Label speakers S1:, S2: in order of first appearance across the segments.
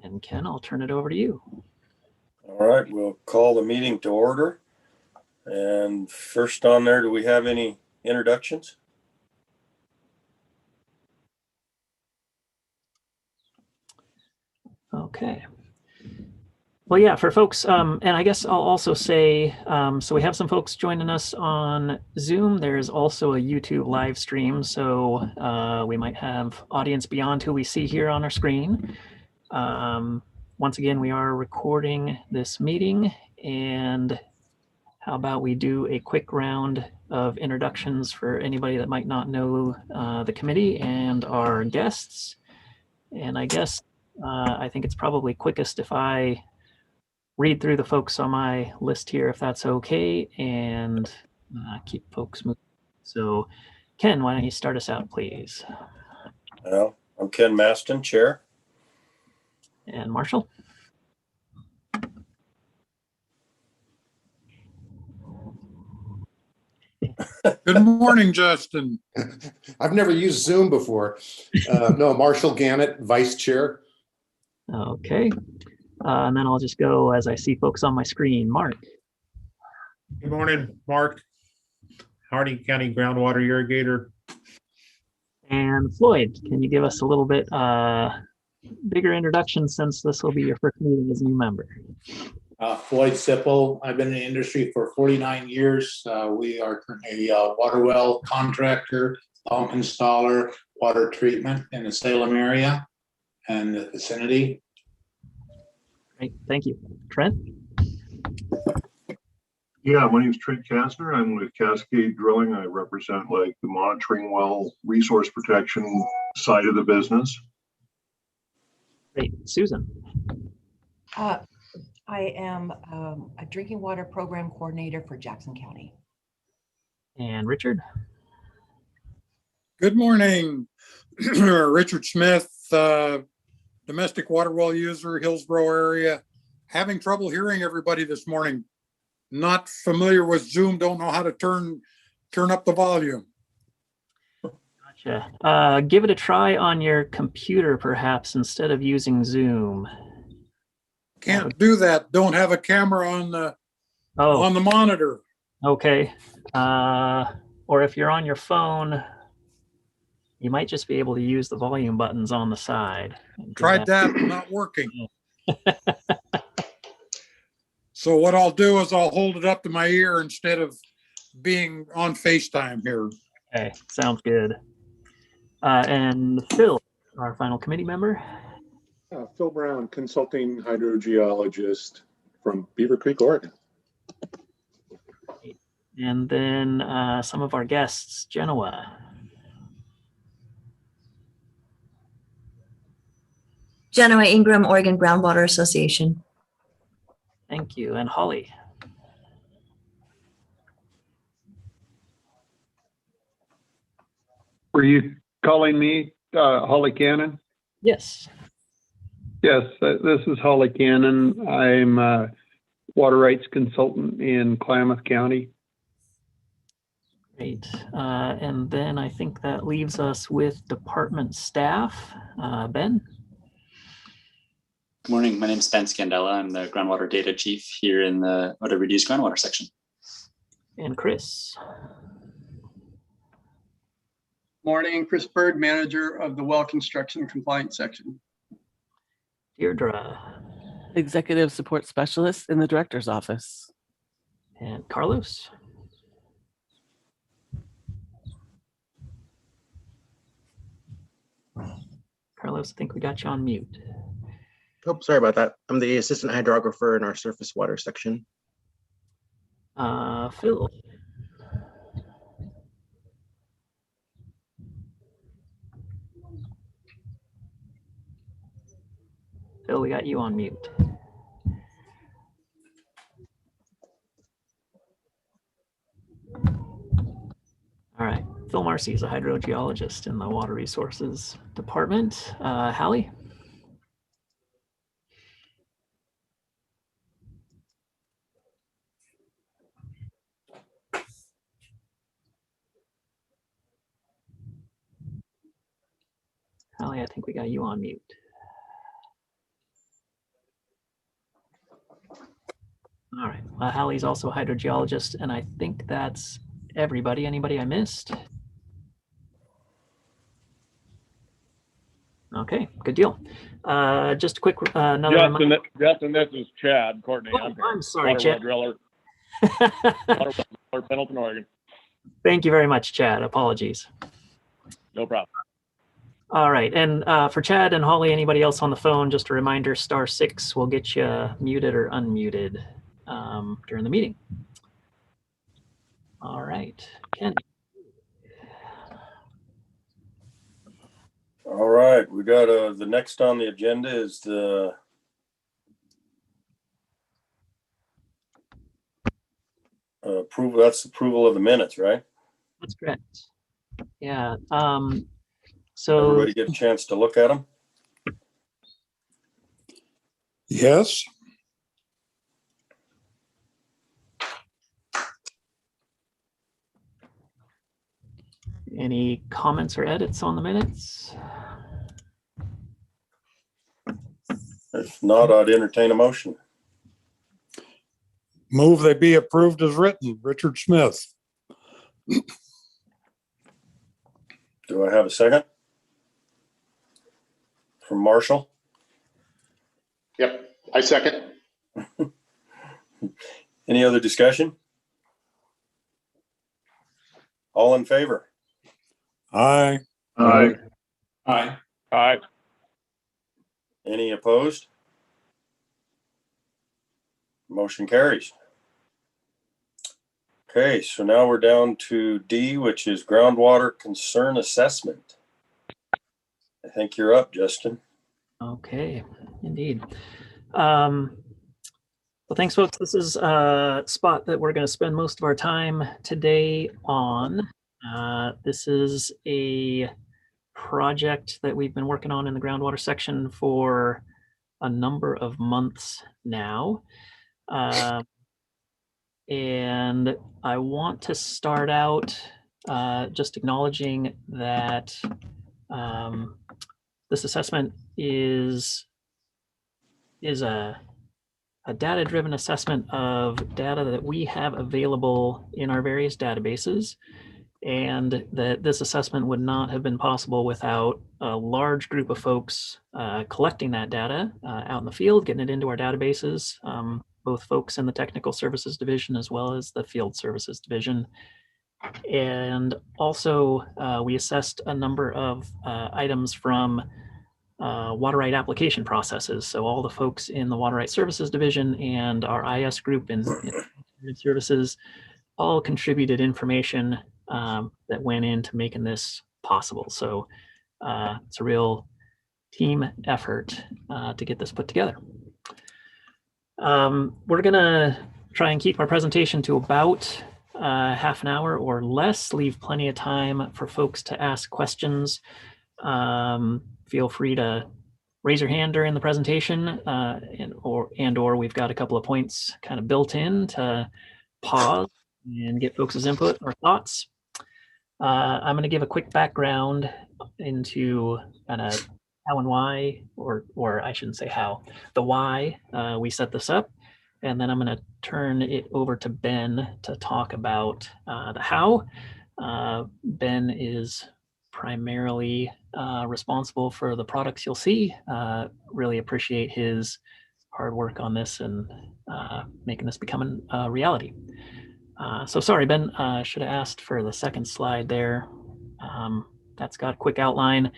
S1: And Ken, I'll turn it over to you.
S2: All right, we'll call the meeting to order. And first on there, do we have any introductions?
S1: Okay. Well, yeah, for folks, and I guess I'll also say, so we have some folks joining us on Zoom. There's also a YouTube live stream, so we might have audience beyond who we see here on our screen. Once again, we are recording this meeting, and how about we do a quick round of introductions for anybody that might not know the committee and our guests. And I guess I think it's probably quickest if I read through the folks on my list here, if that's okay, and keep folks moving. So Ken, why don't you start us out, please?
S2: Well, I'm Ken Maston, Chair.
S1: And Marshall?
S3: Good morning, Justin.
S4: I've never used Zoom before. No, Marshall Gannett, Vice Chair.
S1: Okay. And then I'll just go as I see folks on my screen. Mark.
S5: Good morning, Mark. Harding County Groundwater Irrigator.
S1: And Floyd, can you give us a little bit bigger introduction since this will be your first meeting as a new member?
S6: Floyd Sipple. I've been in the industry for 49 years. We are a water well contractor, pump installer, water treatment in the Salem area and the vicinity.
S1: Great, thank you. Trent?
S7: Yeah, my name is Trent Kastner. I'm with Cascade Drilling. I represent like the monitoring well resource protection side of the business.
S1: Great. Susan?
S8: I am a drinking water program coordinator for Jackson County.
S1: And Richard?
S3: Good morning. Richard Smith, domestic water well user, Hillsborough area. Having trouble hearing everybody this morning. Not familiar with Zoom, don't know how to turn up the volume.
S1: Gotcha. Give it a try on your computer, perhaps, instead of using Zoom.
S3: Can't do that. Don't have a camera on the monitor.
S1: Okay. Or if you're on your phone, you might just be able to use the volume buttons on the side.
S3: Tried that, not working. So what I'll do is I'll hold it up to my ear instead of being on FaceTime here.
S1: Okay, sounds good. And Phil, our final committee member.
S9: Phil Brown, consulting hydrogeologist from Beaver Creek, Oregon.
S1: And then some of our guests, Genoa.
S10: Genoa Ingram, Oregon Groundwater Association.
S1: Thank you. And Holly.
S11: Were you calling me Holly Cannon?
S1: Yes.
S11: Yes, this is Holly Cannon. I'm a water rights consultant in Klamath County.
S1: Great. And then I think that leaves us with department staff. Ben?
S12: Good morning. My name is Ben Scandella. I'm the groundwater data chief here in the Water Reduced Groundwater section.
S1: And Chris?
S13: Morning, Chris Bird, manager of the well construction compliance section.
S1: Deirdre?
S14: Executive support specialist in the director's office.
S1: And Carlos? Carlos, I think we got you on mute.
S15: Oh, sorry about that. I'm the assistant hydrographer in our surface water section.
S1: Phil. Phil, we got you on mute. All right. Phil Marcy is a hydrogeologist in the Water Resources Department. Hallie? Hallie, I think we got you on mute. All right. Hallie's also a hydrogeologist, and I think that's everybody. Anybody I missed? Okay, good deal. Just a quick another reminder.
S16: Justin, this is Chad Courtney.
S1: Oh, I'm sorry,
S16: Waterwell
S1: Chad.
S16: Driller. Waterwell Driller, Pendleton, Oregon.
S1: Thank you very much, Chad. Apologies.
S16: No problem.
S1: All right, and for Chad and Holly, anybody else on the phone, just a reminder, *6 will get you muted or unmuted during the meeting. All right, Ken.
S2: All right, we got the next on the agenda is the approval. That's approval of the minutes, right?
S1: That's correct. Yeah. So
S2: everybody get a chance to look at them.
S3: Yes.
S1: Any comments or edits on the minutes?
S2: If not, I'd entertain a motion.
S3: Move they be approved as written. Richard Smith.
S2: Do I have a second? From Marshall?
S4: Yep, I second.
S2: Any other discussion? All in favor?
S3: Aye.
S7: Aye.
S6: Aye.
S16: Aye.
S2: Any opposed? Motion carries. Okay, so now we're down to D, which is groundwater concern assessment. I think you're up, Justin.
S1: Okay, indeed. Well, thanks, folks. This is a spot that we're going to spend most of our time today on. This is a project that we've been working on in the groundwater section for a number of months now. And I want to start out just acknowledging that this assessment is a data-driven assessment of data that we have available in our various databases, and that this assessment would not have been possible without a large group of folks collecting that data out in the field, getting it into our databases, both folks in the technical services division as well as the field services division. And also we assessed a number of items from water right application processes. So all the folks in the water right services division and our IS group in services all contributed information that went into making this possible. So it's a real team effort to get this put together. We're gonna try and keep our presentation to about half an hour or less, leave plenty of time for folks to ask questions. Feel free to raise your hand during the presentation and or we've got a couple of points kind of built in to pause and get folks' input or thoughts. I'm going to give a quick background into kind of how and why, or I shouldn't say how, the why we set this up. And then I'm going to turn it over to Ben to talk about the how. Ben is primarily responsible for the products you'll see. Really appreciate his hard work on this and making this become a reality. So sorry, Ben, should have asked for the second slide there. That's got a quick outline.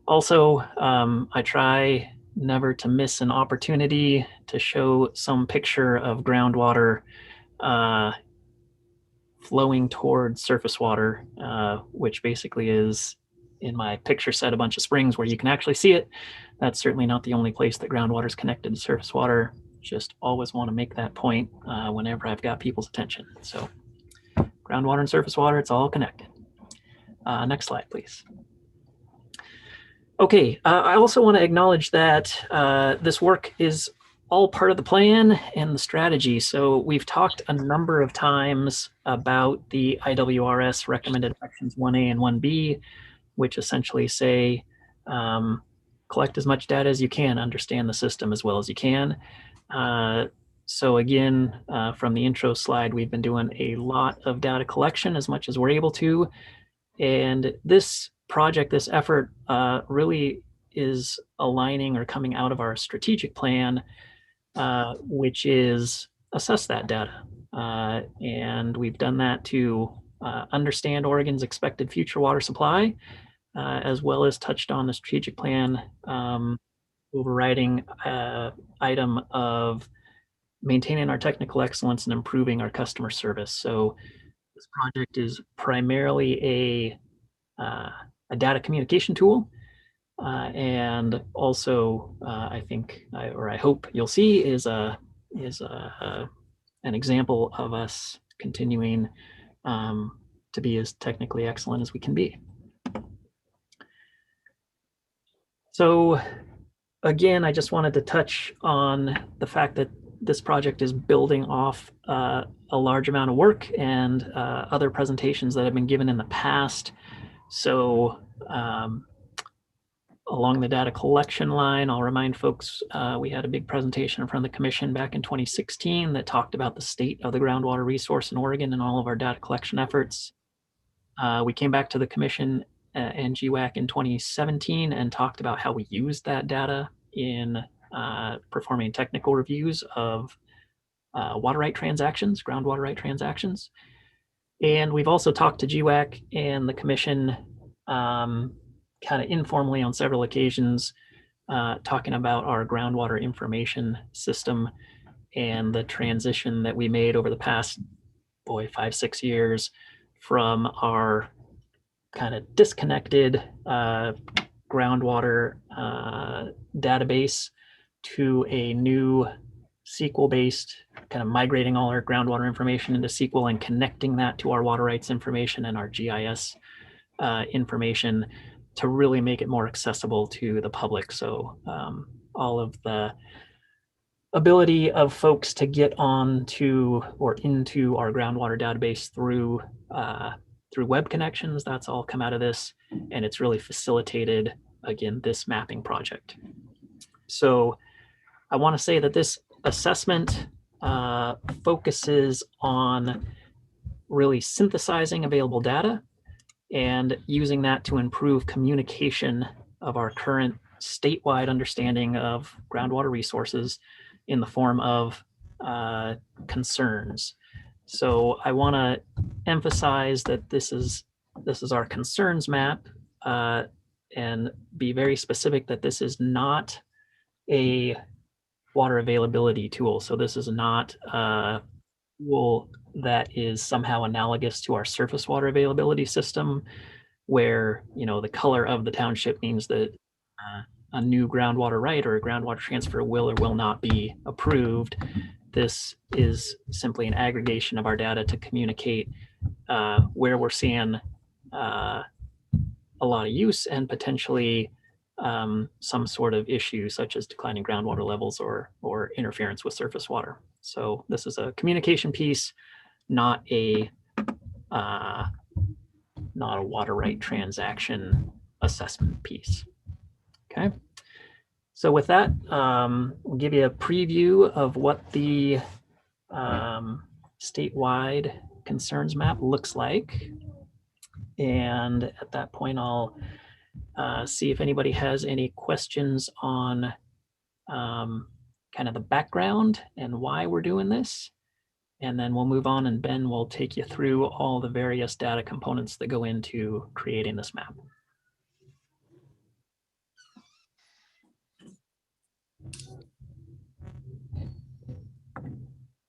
S1: Also, I try never to miss an opportunity to show some picture of groundwater flowing towards surface water, which basically is in my picture set a bunch of springs where you can actually see it. That's certainly not the only place that groundwater is connected to surface water. Just always want to make that point whenever I've got people's attention. So groundwater and surface water, it's all connected. Next slide, please. Okay, I also want to acknowledge that this work is all part of the plan and the strategy. So we've talked a number of times about the Iwrs recommended sections 1A and 1B, which essentially say collect as much data as you can, understand the system as well as you can. So again, from the intro slide, we've been doing a lot of data collection as much as we're able to. And this project, this effort really is aligning or coming out of our strategic plan, which is assess that data. And we've done that to understand Oregon's expected future water supply, as well as touched on the strategic plan overriding item of maintaining our technical excellence and improving our customer service. So this project is primarily a data communication tool. And also, I think, or I hope you'll see, is an example of us continuing to be as technically excellent as we can be. So again, I just wanted to touch on the fact that this project is building off a large amount of work and other presentations that have been given in the past. So along the data collection line, I'll remind folks, we had a big presentation in front of the commission back in 2016 that talked about the state of the groundwater resource in Oregon and all of our data collection efforts. We came back to the commission and GWAC in 2017 and talked about how we used that data in performing technical reviews of water right transactions, groundwater right transactions. And we've also talked to GWAC and the commission kind of informally on several occasions, talking about our groundwater information system and the transition that we made over the past, 5-6 years from our kind of disconnected groundwater database to a new SQL-based, kind of migrating all our groundwater information into SQL and connecting that to our water rights information and our GIS information to really make it more accessible to the public. So all of the ability of folks to get on to or into our groundwater database through web connections, that's all come out of this. And it's really facilitated, again, this mapping project. So I want to say that this assessment focuses on really synthesizing available data and using that to improve communication of our current statewide understanding of groundwater resources in the form of concerns. So I want to emphasize that this is our concerns map, and be very specific that this is not a water availability tool. So this is not a tool that is somehow analogous to our surface water availability system, where the color of the township means that a new groundwater right or a groundwater transfer will or will not be approved. This is simply an aggregation of our data to communicate where we're seeing a lot of use and potentially some sort of issue such as declining groundwater levels or interference with surface water. So this is a communication piece, not a water right transaction assessment piece. Okay. So with that, we'll give you a preview of what the statewide concerns map looks like. And at that point, I'll see if anybody has any questions on kind of the background and why we're doing this. And then we'll move on and Ben will take you through all the various data components that go into creating this map.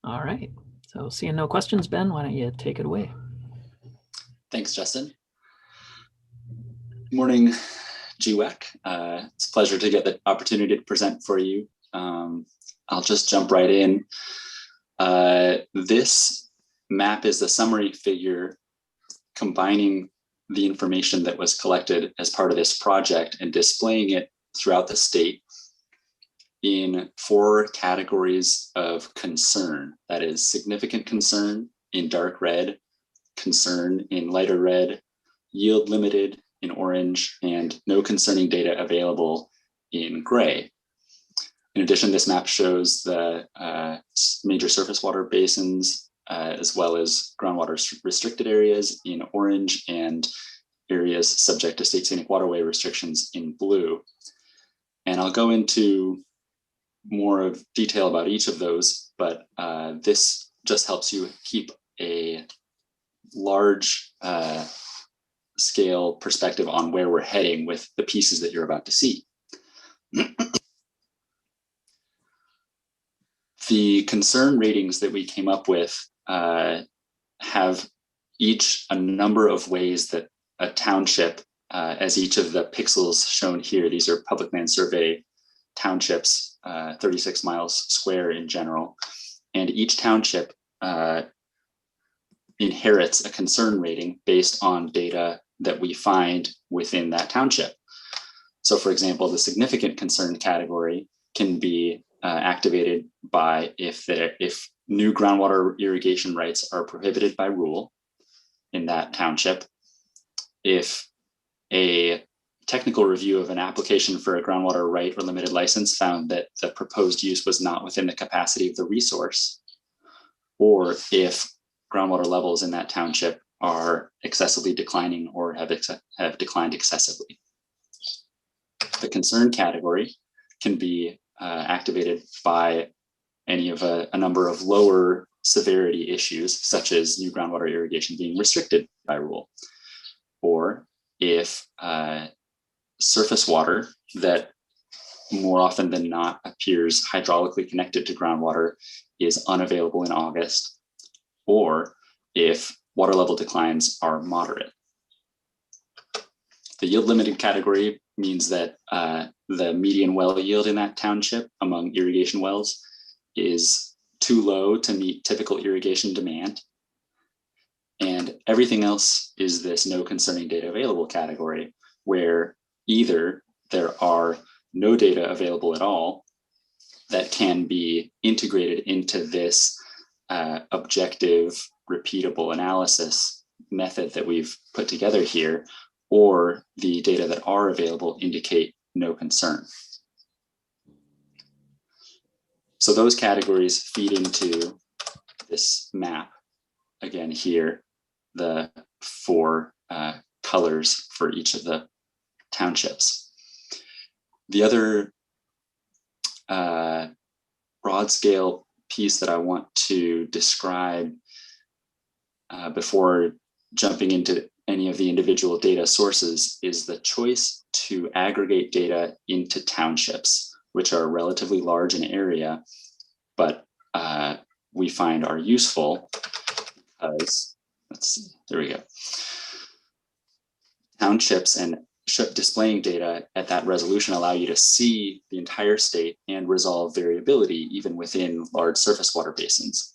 S1: All right, so seeing no questions, Ben, why don't you take it away?
S12: Thanks, Justin. Good morning, GWAC. It's a pleasure to get the opportunity to present for you. I'll just jump right in. This map is the summary figure combining the information that was collected as part of this project and displaying it throughout the state in 4 categories of concern. That is significant concern in dark red, concern in lighter red, yield limited in orange, and no concerning data available in gray. In addition, this map shows the major surface water basins, as well as groundwater restricted areas in orange and areas subject to state scenic waterway restrictions in blue. And I'll go into more of detail about each of those, but this just helps you keep a large scale perspective on where we're heading with the pieces that you're about to see. The concern ratings that we came up with have each a number of ways that a township, as each of the pixels shown here, these are public land survey townships, 36 miles square in general, and each township inherits a concern rating based on data that we find within that township. So for example, the significant concern category can be activated by if new groundwater irrigation rights are prohibited by rule in that township, if a technical review of an application for a groundwater right or limited license found that the proposed use was not within the capacity of the resource, or if groundwater levels in that township are excessively declining or have declined excessively. The concern category can be activated by any of a number of lower severity issues, such as new groundwater irrigation being restricted by rule, or if surface water that more often than not appears hydraulically connected to groundwater is unavailable in August, or if water level declines are moderate. The yield limited category means that the median well yield in that township among irrigation wells is too low to meet typical irrigation demand. And everything else is this no concerning data available category, where either there are no data available at all that can be integrated into this objective, repeatable analysis method that we've put together here, or the data that are available indicate no concern. So those categories feed into this map. Again, here, the four colors for each of the townships. The other broad scale piece that I want to describe before jumping into any of the individual data sources is the choice to aggregate data into townships, which are relatively large in area, but we find are useful because, let's see, there we go. Townships and displaying data at that resolution allow you to see the entire state and resolve variability even within large surface water basins.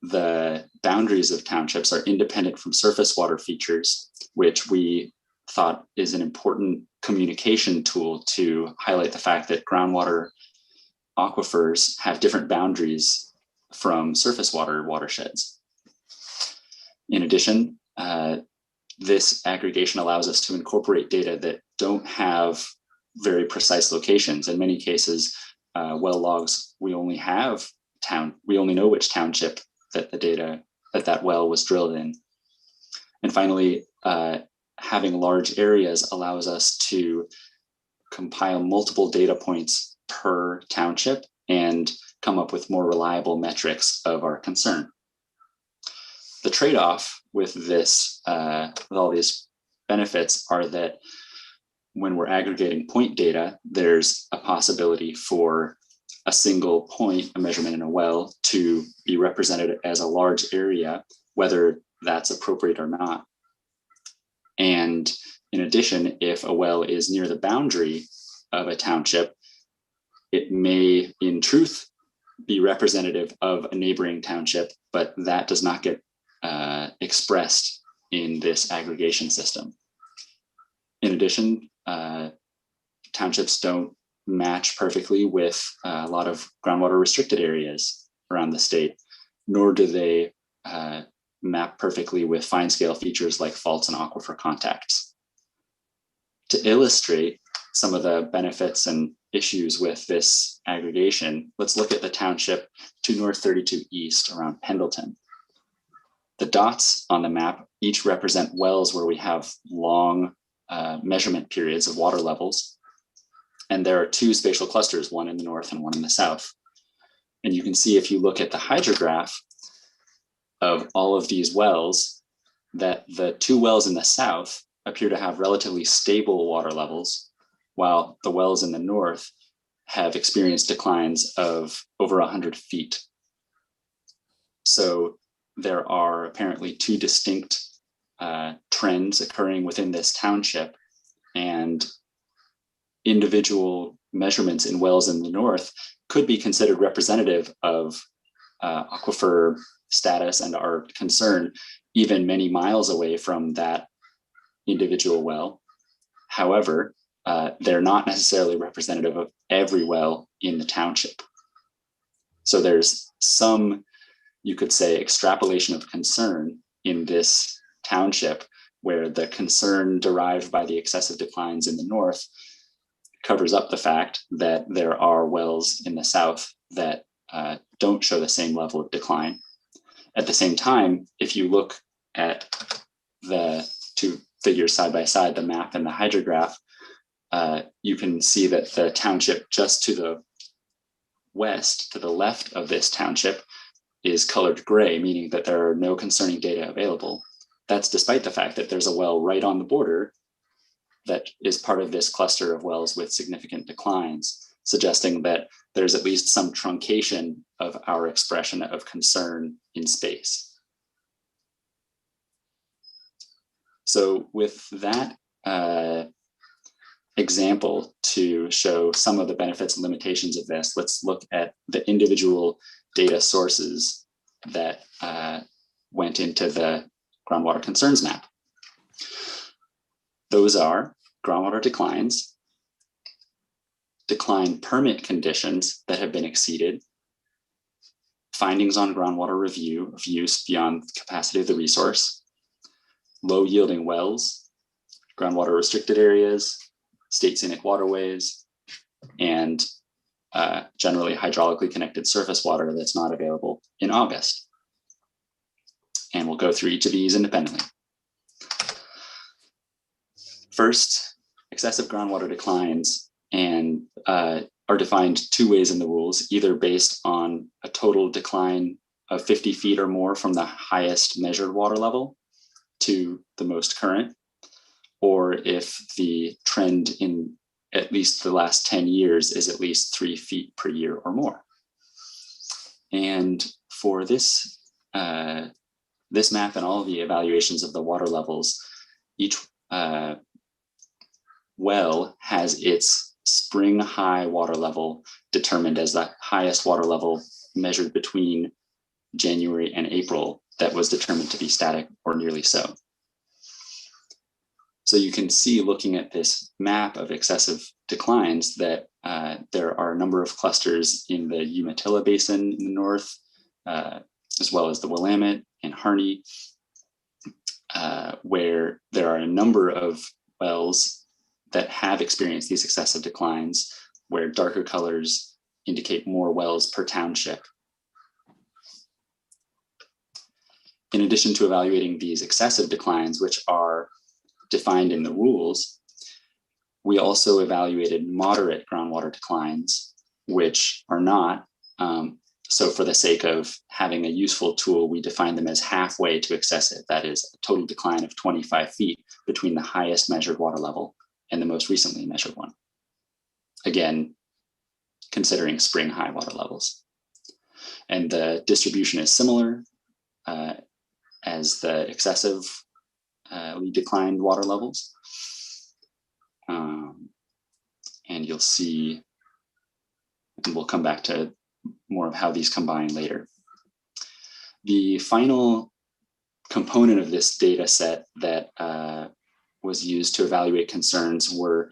S12: The boundaries of townships are independent from surface water features, which we thought is an important communication tool to highlight the fact that groundwater aquifers have different boundaries from surface water watersheds. In addition, this aggregation allows us to incorporate data that don't have very precise locations. In many cases, well logs, we only know which township that the data that well was drilled in. And finally, having large areas allows us to compile multiple data points per township and come up with more reliable metrics of our concern. The trade-off with this, with all these benefits, are that when we're aggregating point data, there's a possibility for a single point, a measurement in a well, to be represented as a large area, whether that's appropriate or not. And in addition, if a well is near the boundary of a township, it may in truth be representative of a neighboring township, but that does not get expressed in this aggregation system. In addition, townships don't match perfectly with a lot of groundwater restricted areas around the state, nor do they map perfectly with fine scale features like faults and aquifer contacts. To illustrate some of the benefits and issues with this aggregation, let's look at the township to North 32 East around Pendleton. The dots on the map each represent wells where we have long measurement periods of water levels. And there are two spatial clusters, one in the north and one in the south. And you can see if you look at the hydrograph of all of these wells, that the two wells in the south appear to have relatively stable water levels, while the wells in the north have experienced declines of over 100 feet. So there are apparently two distinct trends occurring within this township, and individual measurements in wells in the north could be considered representative of aquifer status and our concern even many miles away from that individual well. However, they're not necessarily representative of every well in the township. So there's some, you could say, extrapolation of concern in this township where the concern derived by the excessive declines in the north covers up the fact that there are wells in the south that don't show the same level of decline. At the same time, if you look at the two figures side by side, the map and the hydrograph, you can see that the township just to the west, to the left of this township, is colored gray, meaning that there are no concerning data available. That's despite the fact that there's a well right on the border that is part of this cluster of wells with significant declines, suggesting that there's at least some truncation of our expression of concern in space. So with that example to show some of the benefits and limitations of this, let's look at the individual data sources that went into the Groundwater Concerns Map. Those are groundwater declines, decline permit conditions that have been exceeded, findings on groundwater review of use beyond the capacity of the resource, low yielding wells, groundwater restricted areas, state scenic waterways, and generally hydraulically connected surface water that's not available in August. And we'll go through each of these independently. First, excessive groundwater declines and are defined two ways in the rules, either based on a total decline of 50 feet or more from the highest measured water level to the most current, or if the trend in at least the last 10 years is at least 3 feet per year or more. And for this, this map and all of the evaluations of the water levels, each well has its spring high water level determined as the highest water level measured between January and April that was determined to be static or nearly so. So you can see, looking at this map of excessive declines, that there are a number of clusters in the Umatilla Basin in the north, as well as the Willamette and Harney, where there are a number of wells that have experienced these excessive declines, where darker colors indicate more wells per township. In addition to evaluating these excessive declines, which are defined in the rules, we also evaluated moderate groundwater declines, which are not. So for the sake of having a useful tool, we define them as halfway to excessive. That is a total decline of 25 feet between the highest measured water level and the most recently measured one. Again, considering spring high water levels. And the distribution is similar as the excessive declined water levels. And you'll see, and we'll come back to more of how these combine later. The final component of this data set that was used to evaluate concerns were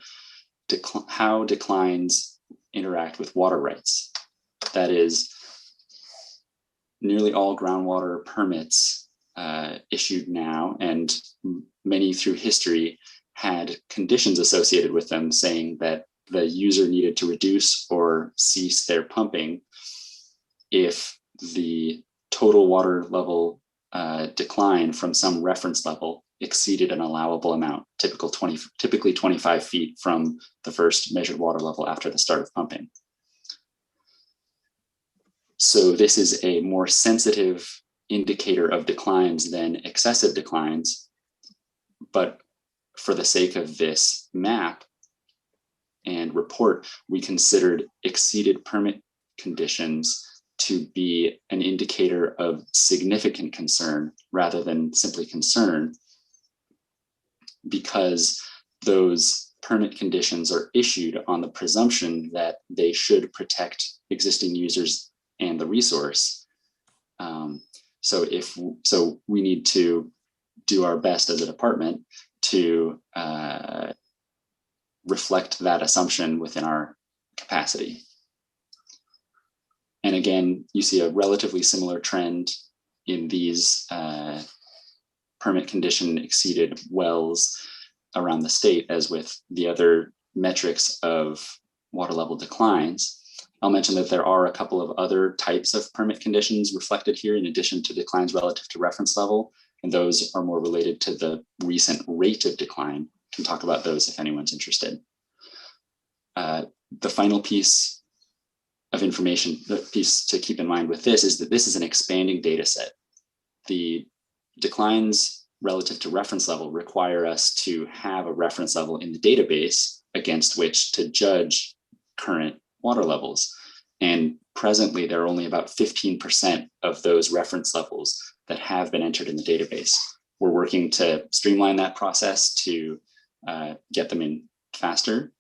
S12: how declines interact with water rights. That is, nearly all groundwater permits issued now, and many through history, had conditions associated with them saying that the user needed to reduce or cease their pumping if the total water level decline from some reference level exceeded an allowable amount, typically 25 feet from the first measured water level after the start of pumping. So this is a more sensitive indicator of declines than excessive declines, but for the sake of this map and report, we considered exceeded permit conditions to be an indicator of significant concern rather than simply concern, because those permit conditions are issued on the presumption that they should protect existing users and the resource. So we need to do our best as a department to reflect that assumption within our capacity. And again, you see a relatively similar trend in these permit condition exceeded wells around the state as with the other metrics of water level declines. I'll mention that there are a couple of other types of permit conditions reflected here in addition to declines relative to reference level, and those are more related to the recent rate of decline. I can talk about those if anyone's interested. The final piece of information, the piece to keep in mind with this is that this is an expanding data set. The declines relative to reference level require us to have a reference level in the database against which to judge current water levels. And presently, there are only about 15% of those reference levels that have been entered in the database. We're working to streamline that process to get them in faster,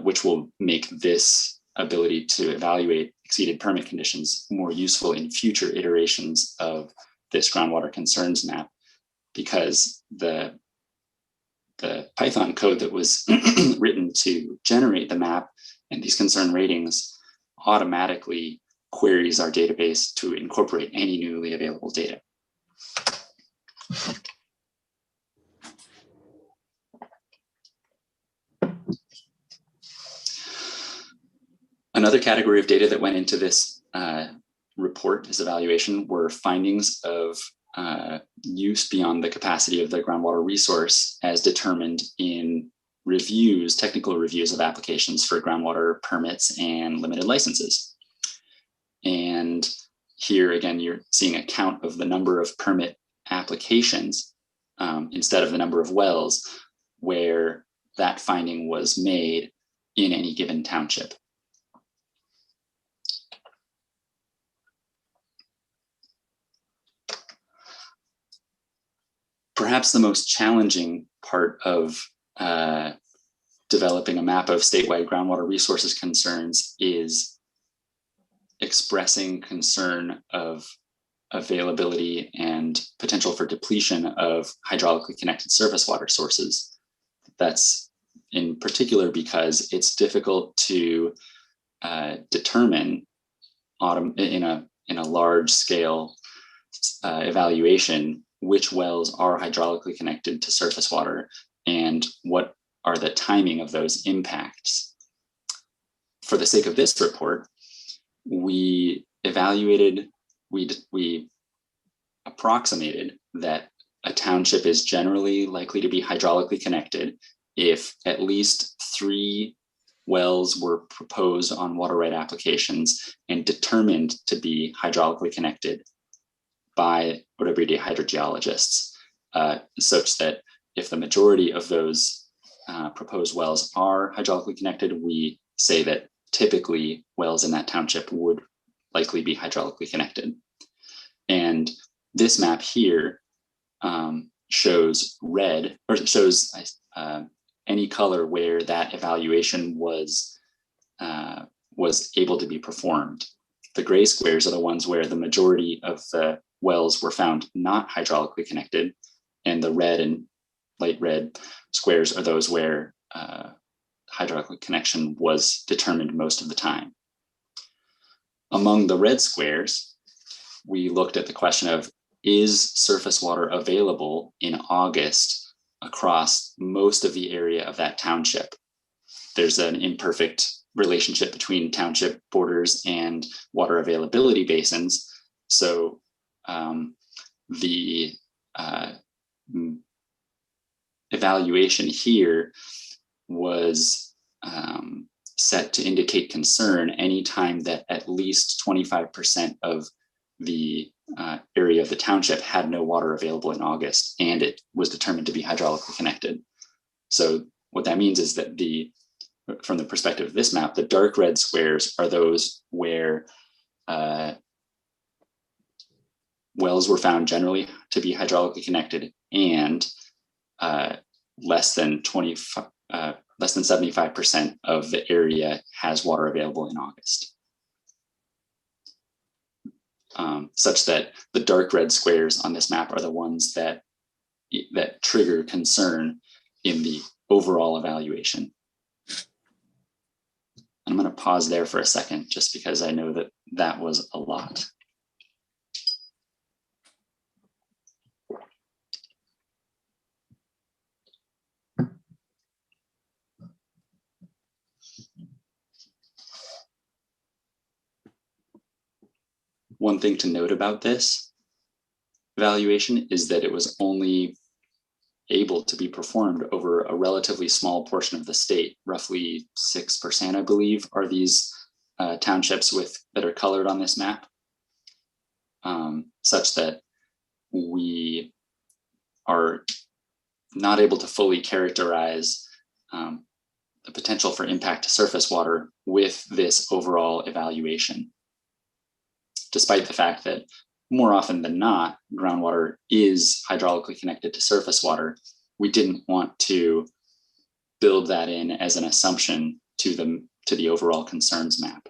S12: which will make this ability to evaluate exceeded permit conditions more useful in future iterations of this groundwater concerns map, because the Python code that was written to generate the map and these concern ratings automatically queries our database to incorporate any newly available data. Another category of data that went into this report, this evaluation, were findings of use beyond the capacity of the groundwater resource as determined in reviews, technical reviews of applications for groundwater permits and limited licenses. And here again, you're seeing a count of the number of permit applications instead of the number of wells where that finding was made in any given township. Perhaps the most challenging part of developing a map of statewide groundwater resources concerns is expressing concern of availability and potential for depletion of hydraulically connected surface water sources. That's in particular because it's difficult to determine in a large scale evaluation which wells are hydraulically connected to surface water and what are the timing of those impacts. For the sake of this report, we evaluated, we approximated that a township is generally likely to be hydraulically connected if at least 3 wells were proposed on water right applications and determined to be hydraulically connected by everyday hydrogeologists, such that if the majority of those proposed wells are hydraulically connected, we say that typically wells in that township would likely be hydraulically connected. And this map here shows red, or shows any color where that evaluation was able to be performed. The gray squares are the ones where the majority of the wells were found not hydraulically connected, and the red and light red squares are those where hydraulic connection was determined most of the time. Among the red squares, we looked at the question of, is surface water available in August across most of the area of that township? there's an imperfect relationship between township borders and water availability basins. So the evaluation here was set to indicate concern anytime that at least 25% of the area of the township had no water available in August, and it was determined to be hydraulically connected. So what that means is that from the perspective of this map, the dark red squares are those where wells were found generally to be hydraulically connected, and less than 75% of the area has water available in August. Such that the dark red squares on this map are the ones that trigger concern in the overall evaluation. I'm going to pause there for a second, just because I know that was a lot. One thing to note about this evaluation is that it was only able to be performed over a relatively small portion of the state. Roughly 6%, I believe, are these townships that are colored on this map, such that we are not able to fully characterize the potential for impact to surface water with this overall evaluation, despite the fact that more often than not, groundwater is hydraulically connected to surface water. We didn't want to build that in as an assumption to the overall concerns map.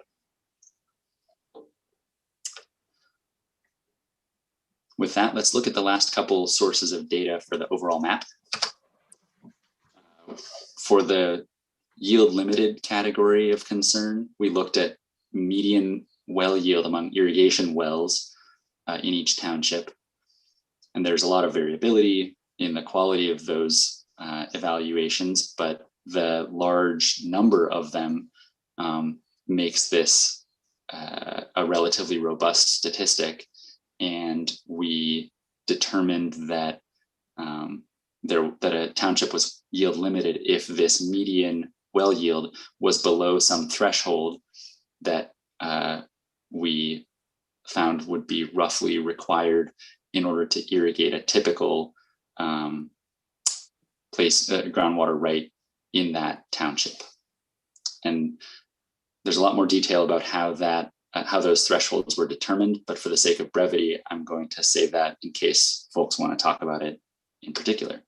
S12: With that, let's look at the last couple sources of data for the overall map. For the yield limited category of concern, we looked at median well yield among irrigation wells in each township. And there's a lot of variability in the quality of those evaluations, but the large number of them makes this a relatively robust statistic. And we determined that that a township was yield limited if this median well yield was below some threshold that we found would be roughly required in order to irrigate a typical groundwater right in that township. And there's a lot more detail about how those thresholds were determined, but for the sake of brevity, I'm going to save that in case folks want to talk about it in particular.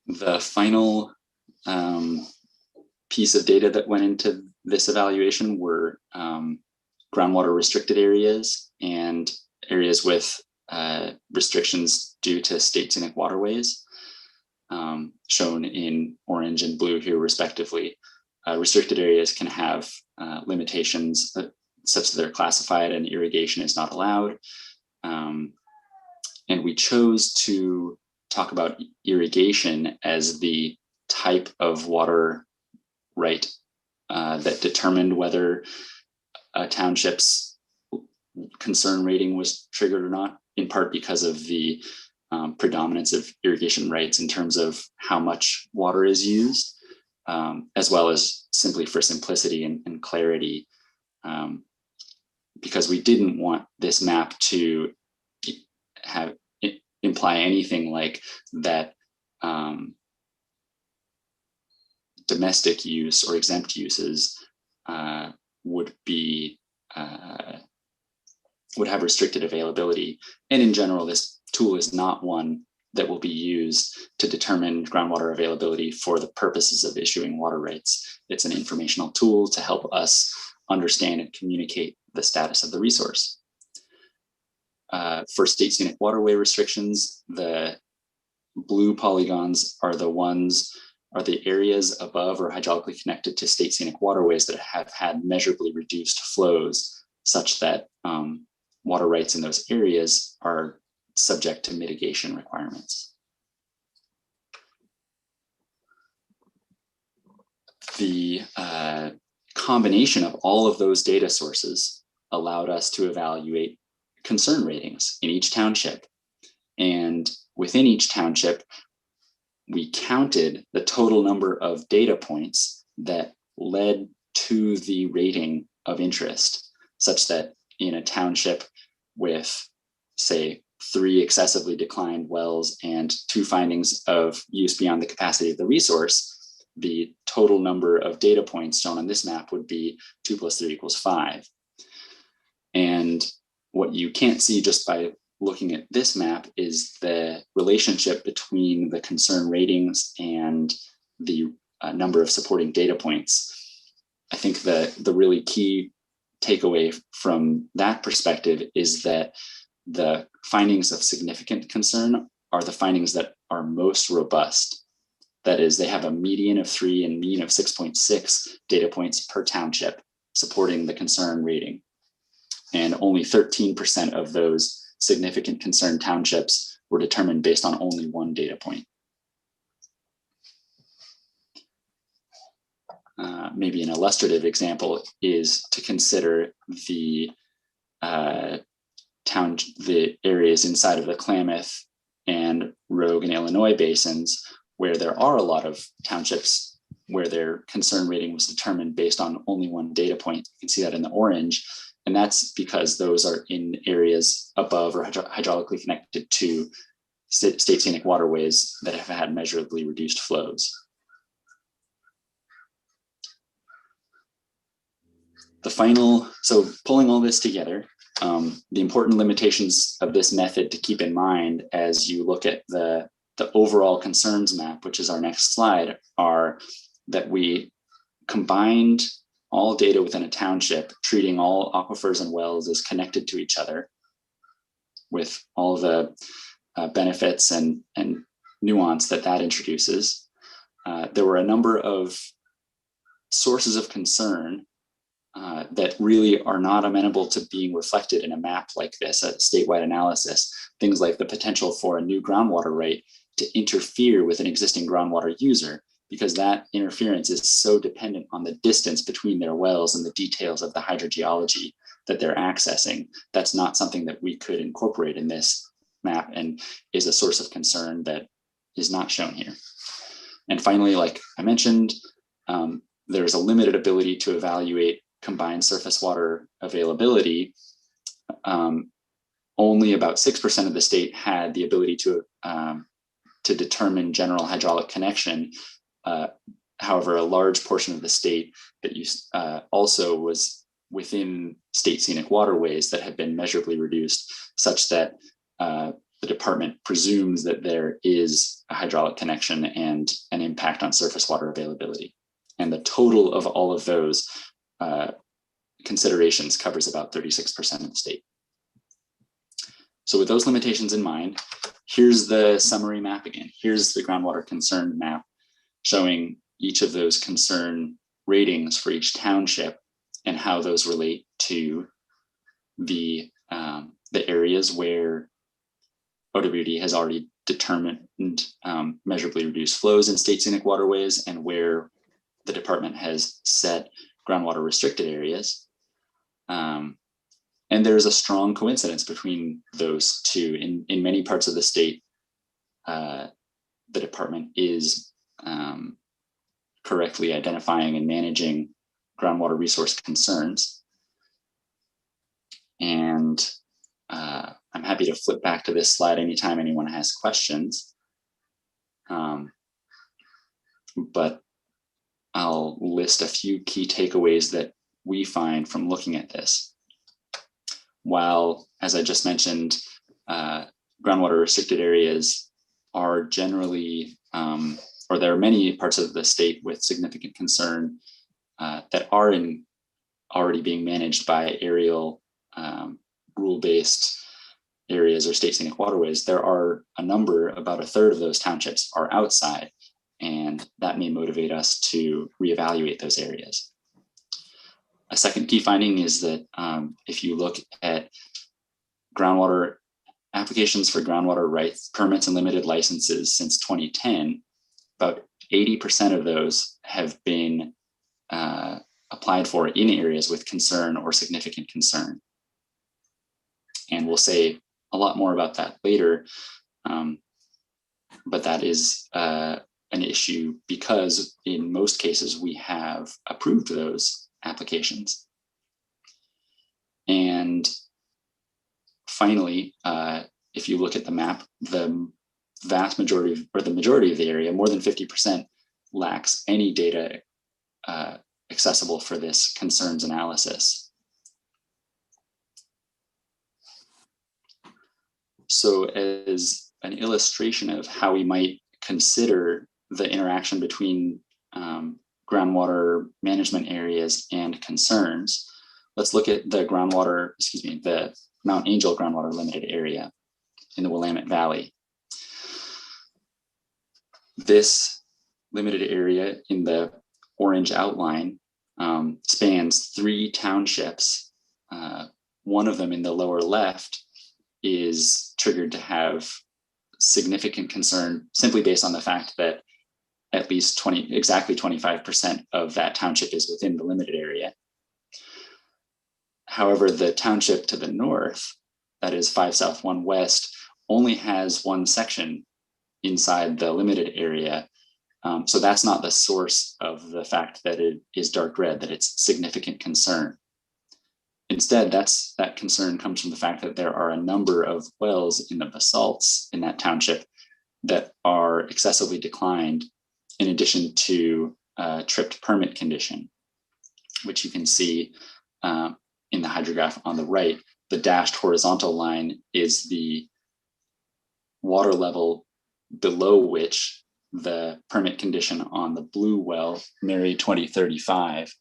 S12: The final piece of data that went into this evaluation were groundwater restricted areas and areas with restrictions due to state scenic waterways, shown in orange and blue here respectively. Restricted areas can have limitations such that they're classified and irrigation is not allowed. And we chose to talk about irrigation as the type of water right that determined whether a township's concern rating was triggered or not, in part because of the predominance of irrigation rights in terms of how much water is used, as well as simply for simplicity and clarity, because we didn't want this map to imply anything like that domestic use or exempt uses would have restricted availability. And in general, this tool is not one that will be used to determine groundwater availability for the purposes of issuing water rights. It's an informational tool to help us understand and communicate the status of the resource. For state scenic waterway restrictions, the blue polygons are the areas above or hydraulically connected to state scenic waterways that have had measurably reduced flows, such that water rights in those areas are subject to mitigation requirements. the combination of all of those data sources allowed us to evaluate concern ratings in each township. And within each township, we counted the total number of data points that led to the rating of interest, such that in a township with, say, 3 excessively declined wells and 2 findings of use beyond the capacity of the resource, the total number of data points shown on this map would be 2 + 3 = 5. And what you can't see just by looking at this map is the relationship between the concern ratings and the number of supporting data points. I think the really key takeaway from that perspective is that the findings of significant concern are the findings that are most robust. That is, they have a median of 3 and mean of 6.6 data points per township supporting the concern rating. And only 13% of those significant concern townships were determined based on only 1 data point. Maybe an illustrative example is to consider the areas inside of the Klamath and Rogue and Illinois basins, where there are a lot of townships where their concern rating was determined based on only 1 data point. You can see that in the orange, and that's because those are in areas above or hydraulically connected to state scenic waterways that have had measurably reduced flows. So pulling all this together, the important limitations of this method to keep in mind as you look at the overall concerns map, which is our next slide, are that we combined all data within a township, treating all aquifers and wells as connected to each other with all the benefits and nuance that introduces. There were a number of sources of concern that really are not amenable to being reflected in a map like this, a statewide analysis. Things like the potential for a new groundwater right to interfere with an existing groundwater user, because that interference is so dependent on the distance between their wells and the details of the hydrogeology that they're accessing. That's not something that we could incorporate in this map, and is a source of concern that is not shown here. And finally, like I mentioned, there's a limited ability to evaluate combined surface water availability. Only about 6% of the state had the ability to determine general hydraulic connection. However, a large portion of the state that also was within state scenic waterways that had been measurably reduced, such that the department presumes that there is a hydraulic connection and an impact on surface water availability. And the total of all of those considerations covers about 36% of the state. So with those limitations in mind, here's the summary map again. Here's the groundwater concern map showing each of those concern ratings for each township and how those relate to the areas where OWD has already determined measurably reduced flows in state scenic waterways, and where the department has set groundwater restricted areas. And there's a strong coincidence between those two. In many parts of the state, the department is correctly identifying and managing groundwater resource concerns. And I'm happy to flip back to this slide anytime anyone has questions. But I'll list a few key takeaways that we find from looking at this. While, as I just mentioned, groundwater restricted areas are generally, or there are many parts of the state with significant concern that are already being managed by aerial rule-based areas or state scenic waterways, there are a number, about a third of those townships are outside, and that may motivate us to reevaluate those areas. A second key finding is that if you look at groundwater applications for groundwater rights, permits, and limited licenses since 2010, about 80% of those have been applied for in areas with concern or significant concern. And we'll say a lot more about that later, but that is an issue because in most cases we have approved those applications. And finally, if you look at the map, the vast majority or the majority of the area, more than 50%, lacks any data accessible for this concerns analysis. So as an illustration of how we might consider the interaction between groundwater management areas and concerns, let's look at the the Mount Angel Groundwater Limited Area in the Willamette Valley. This limited area in the orange outline spans 3 townships. One of them in the lower left is triggered to have significant concern simply based on the fact that at least exactly 25% of that township is within the limited area. However, the township to the north, that is 5 South 1 West, only has one section inside the limited area. So that's not the source of the fact that it is dark red, that it's significant concern. Instead, that concern comes from the fact that there are a number of wells in the basalts in that township that are excessively declined, in addition to tripped permit condition, which you can see in the hydrograph on the right. The dashed horizontal line is the water level below which the permit condition on the blue well, Mary 2035,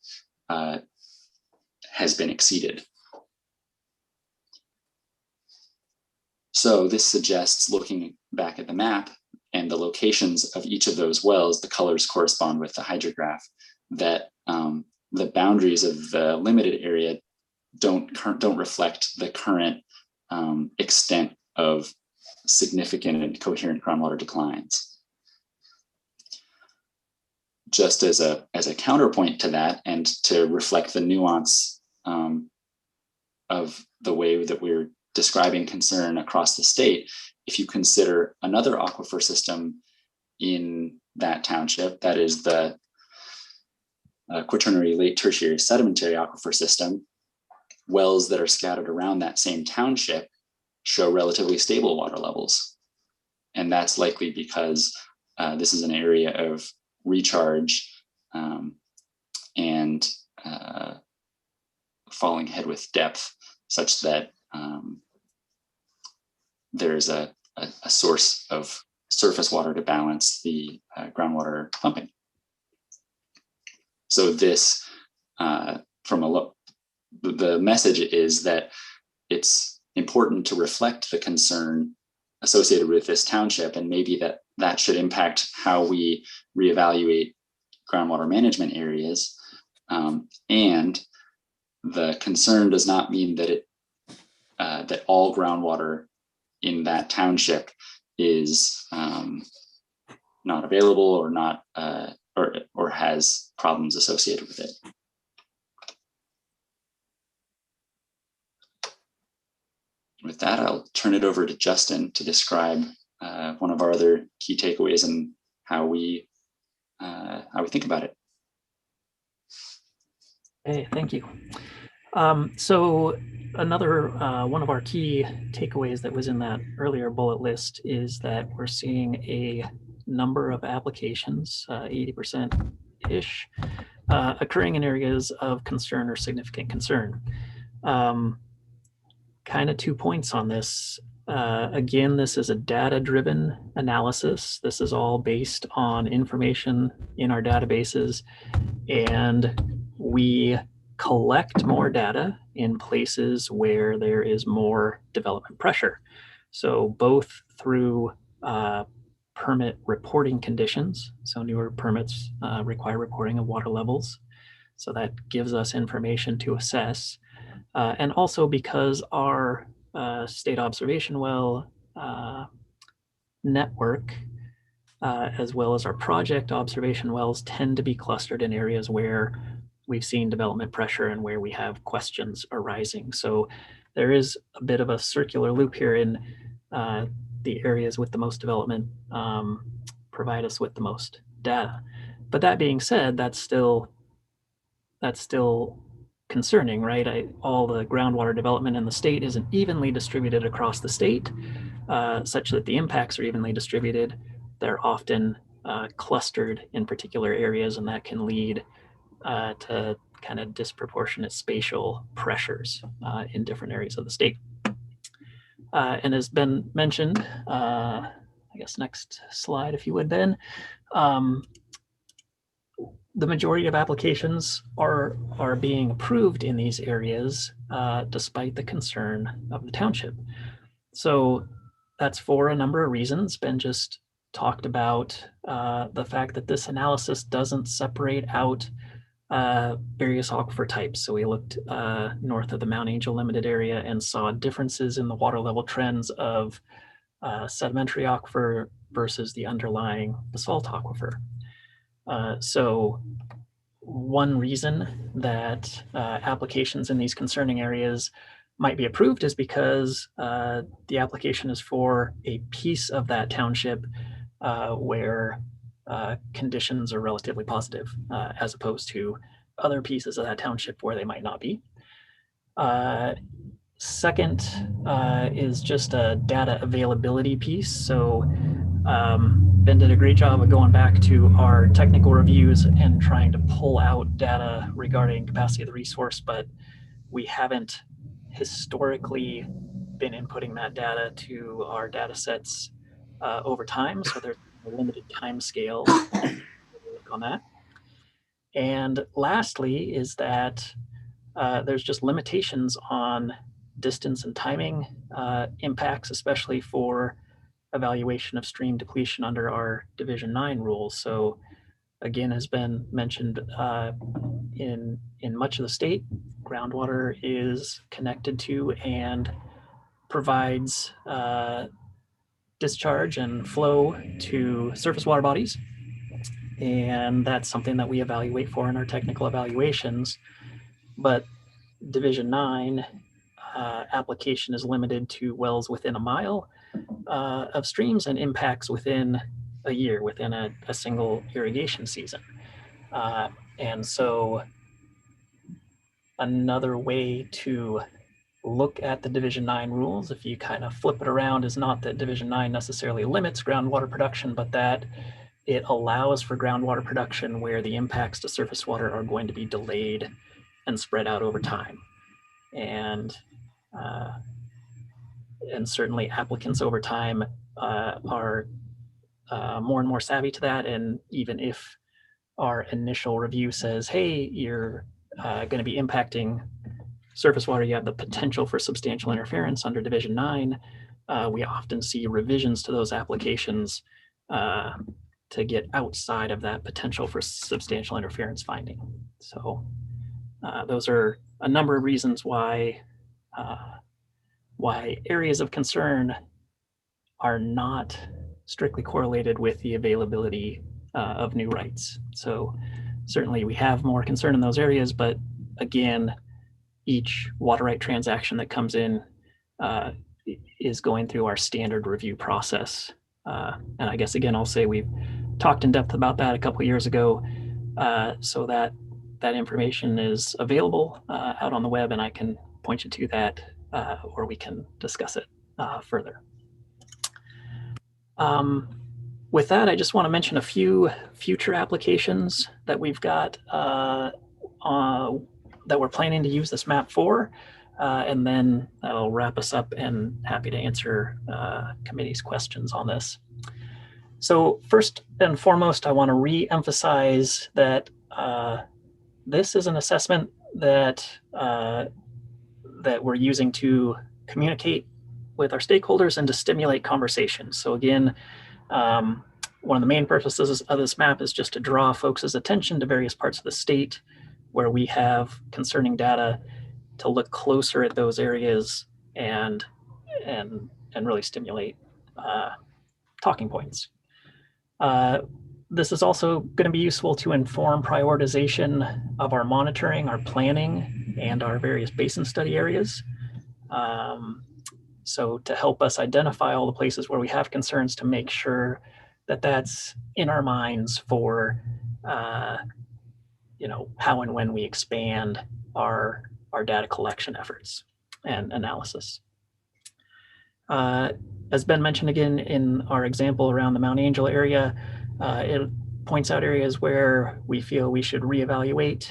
S12: has been exceeded. So this suggests, looking back at the map and the locations of each of those wells, the colors correspond with the hydrograph, that the boundaries of the limited area don't reflect the current extent of significant and coherent groundwater declines. Just as a counterpoint to that, and to reflect the nuance of the way that we're describing concern across the state, if you consider another aquifer system in that township, that is the Quaternary late tertiary sedimentary aquifer system, wells that are scattered around that same township show relatively stable water levels. And that's likely because this is an area of recharge and falling head with depth, such that there's a source of surface water to balance the groundwater pumping. So this, the message is that it's important to reflect the concern associated with this township, and maybe that should impact how we reevaluate groundwater management areas. And the concern does not mean that that all groundwater in that township is not available or not or has problems associated with it. With that, I'll turn it over to Justin to describe one of our other key takeaways and how we think about it.
S1: Hey, thank you. So another one of our key takeaways that was in that earlier bullet list is that we're seeing a number of applications, 80%-ish, occurring in areas of concern or significant concern. Kind of 2 points on this. Again, this is a data-driven analysis. This is all based on information in our databases, and we collect more data in places where there is more development pressure. So both through permit reporting conditions. So newer permits require reporting of water levels. So that gives us information to assess. And also because our state observation well network, as well as our project observation wells, tend to be clustered in areas where we've seen development pressure and where we have questions arising. So there is a bit of a circular loop here in the areas with the most development provide us with the most data. But that being said, that's still concerning, right? All the groundwater development in the state isn't evenly distributed across the state, such that the impacts are evenly distributed. They're often clustered in particular areas, and that can lead to kind of disproportionate spatial pressures in different areas of the state. And as Ben mentioned, I guess next slide, if you would, Ben. The majority of applications are being approved in these areas despite the concern of the township. So that's for a number of reasons. Ben just talked about the fact that this analysis doesn't separate out various aquifer types. So we looked north of the Mount Angel Limited area and saw differences in the water level trends of sedimentary aquifer versus the underlying basalt aquifer. So one reason that applications in these concerning areas might be approved is because the application is for a piece of that township where conditions are relatively positive, as opposed to other pieces of that township where they might not be. Second is just a data availability piece. So Ben did a great job of going back to our technical reviews and trying to pull out data regarding capacity of the resource, but we haven't historically been inputting that data to our data sets over time. So there's a limited time scale on that. And lastly is that there's just limitations on distance and timing impacts, especially for evaluation of stream depletion under our Division 9 rules. So again, has been mentioned in much of the state, groundwater is connected to and provides discharge and flow to surface water bodies. And that's something that we evaluate for in our technical evaluations. But Division 9 application is limited to wells within a mile of streams and impacts within a year, within a single irrigation season. And so another way to look at the Division 9 rules, if you kind of flip it around, is not that Division 9 necessarily limits groundwater production, but that it allows for groundwater production where the impacts to surface water are going to be delayed and spread out over time. And certainly applicants over time are more and more savvy to that. And even if our initial review says, hey, you're going to be impacting surface water, you have the potential for substantial interference under Division 9, we often see revisions to those applications to get outside of that potential for substantial interference finding. So those are a number of reasons why areas of concern are not strictly correlated with the availability of new rights. So certainly we have more concern in those areas, but again, each water right transaction that comes in is going through our standard review process. And I guess, again, I'll say we've talked in depth about that a couple of years ago, so that information is available out on the web, and I can point you to that, or we can discuss it further. With that, I just want to mention a few future applications that we've got that we're planning to use this map for, and then that'll wrap us up, and happy to answer committee's questions on this. So first and foremost, I want to re-emphasize that this is an assessment that we're using to communicate with our stakeholders and to stimulate conversation. So again, one of the main purposes of this map is just to draw folks' attention to various parts of the state where we have concerning data, to look closer at those areas and really stimulate talking points. This is also going to be useful to inform prioritization of our monitoring, our planning, and our various basin study areas. So to help us identify all the places where we have concerns, to make sure that that's in our minds for, how and when we expand our data collection efforts and analysis. As Ben mentioned again in our example around the Mount Angel area, it points out areas where we feel we should reevaluate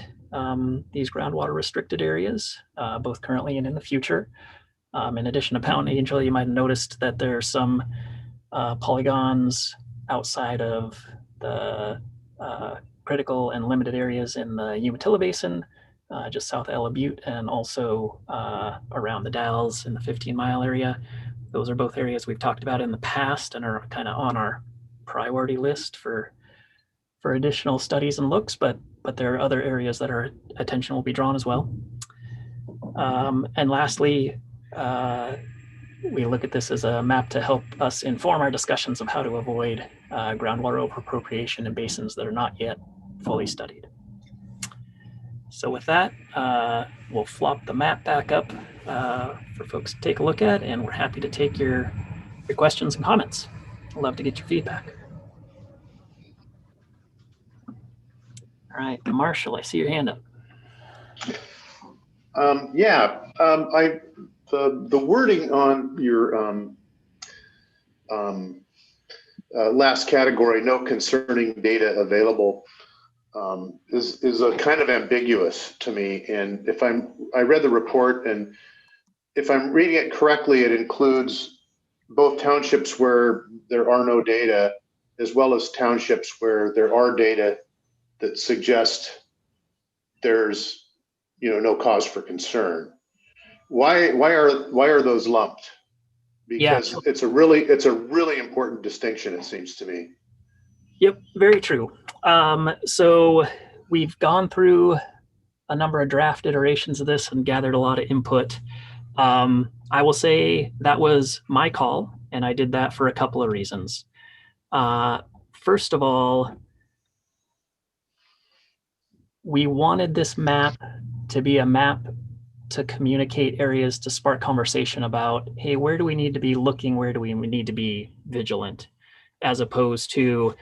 S1: these groundwater restricted areas, both currently and in the future. In addition to Mount Angel, you might have noticed that there are some polygons outside of the critical and limited areas in the Umatilla Basin, just south of Ella Butte, and also around the Dalles in the 15-mile area. Those are both areas we've talked about in the past and are kind of on our priority list for additional studies and looks, but there are other areas that our attention will be drawn as well. And lastly, we look at this as a map to help us inform our discussions of how to avoid groundwater overappropriation in basins that are not yet fully studied. So with that, we'll flop the map back up for folks to take a look at, and we're happy to take your questions and comments. I'd love to get your feedback. All right, Marshall, I see your hand up.
S4: The wording on your last category, no concerning data available, is a kind of ambiguous to me. And I read the report, and if I'm reading it correctly, it includes both townships where there are no data, as well as townships where there are data that suggest there's no cause for concern. Why are those lumped? Because it's a really important distinction, it seems to me.
S1: Yep, very true. So we've gone through a number of draft iterations of this and gathered a lot of input. I will say that was my call, and I did that for a couple of reasons. First of all, we wanted this map to be a map to communicate areas, to spark conversation about, hey, where do we need to be looking? Where do we need to be vigilant? As opposed to,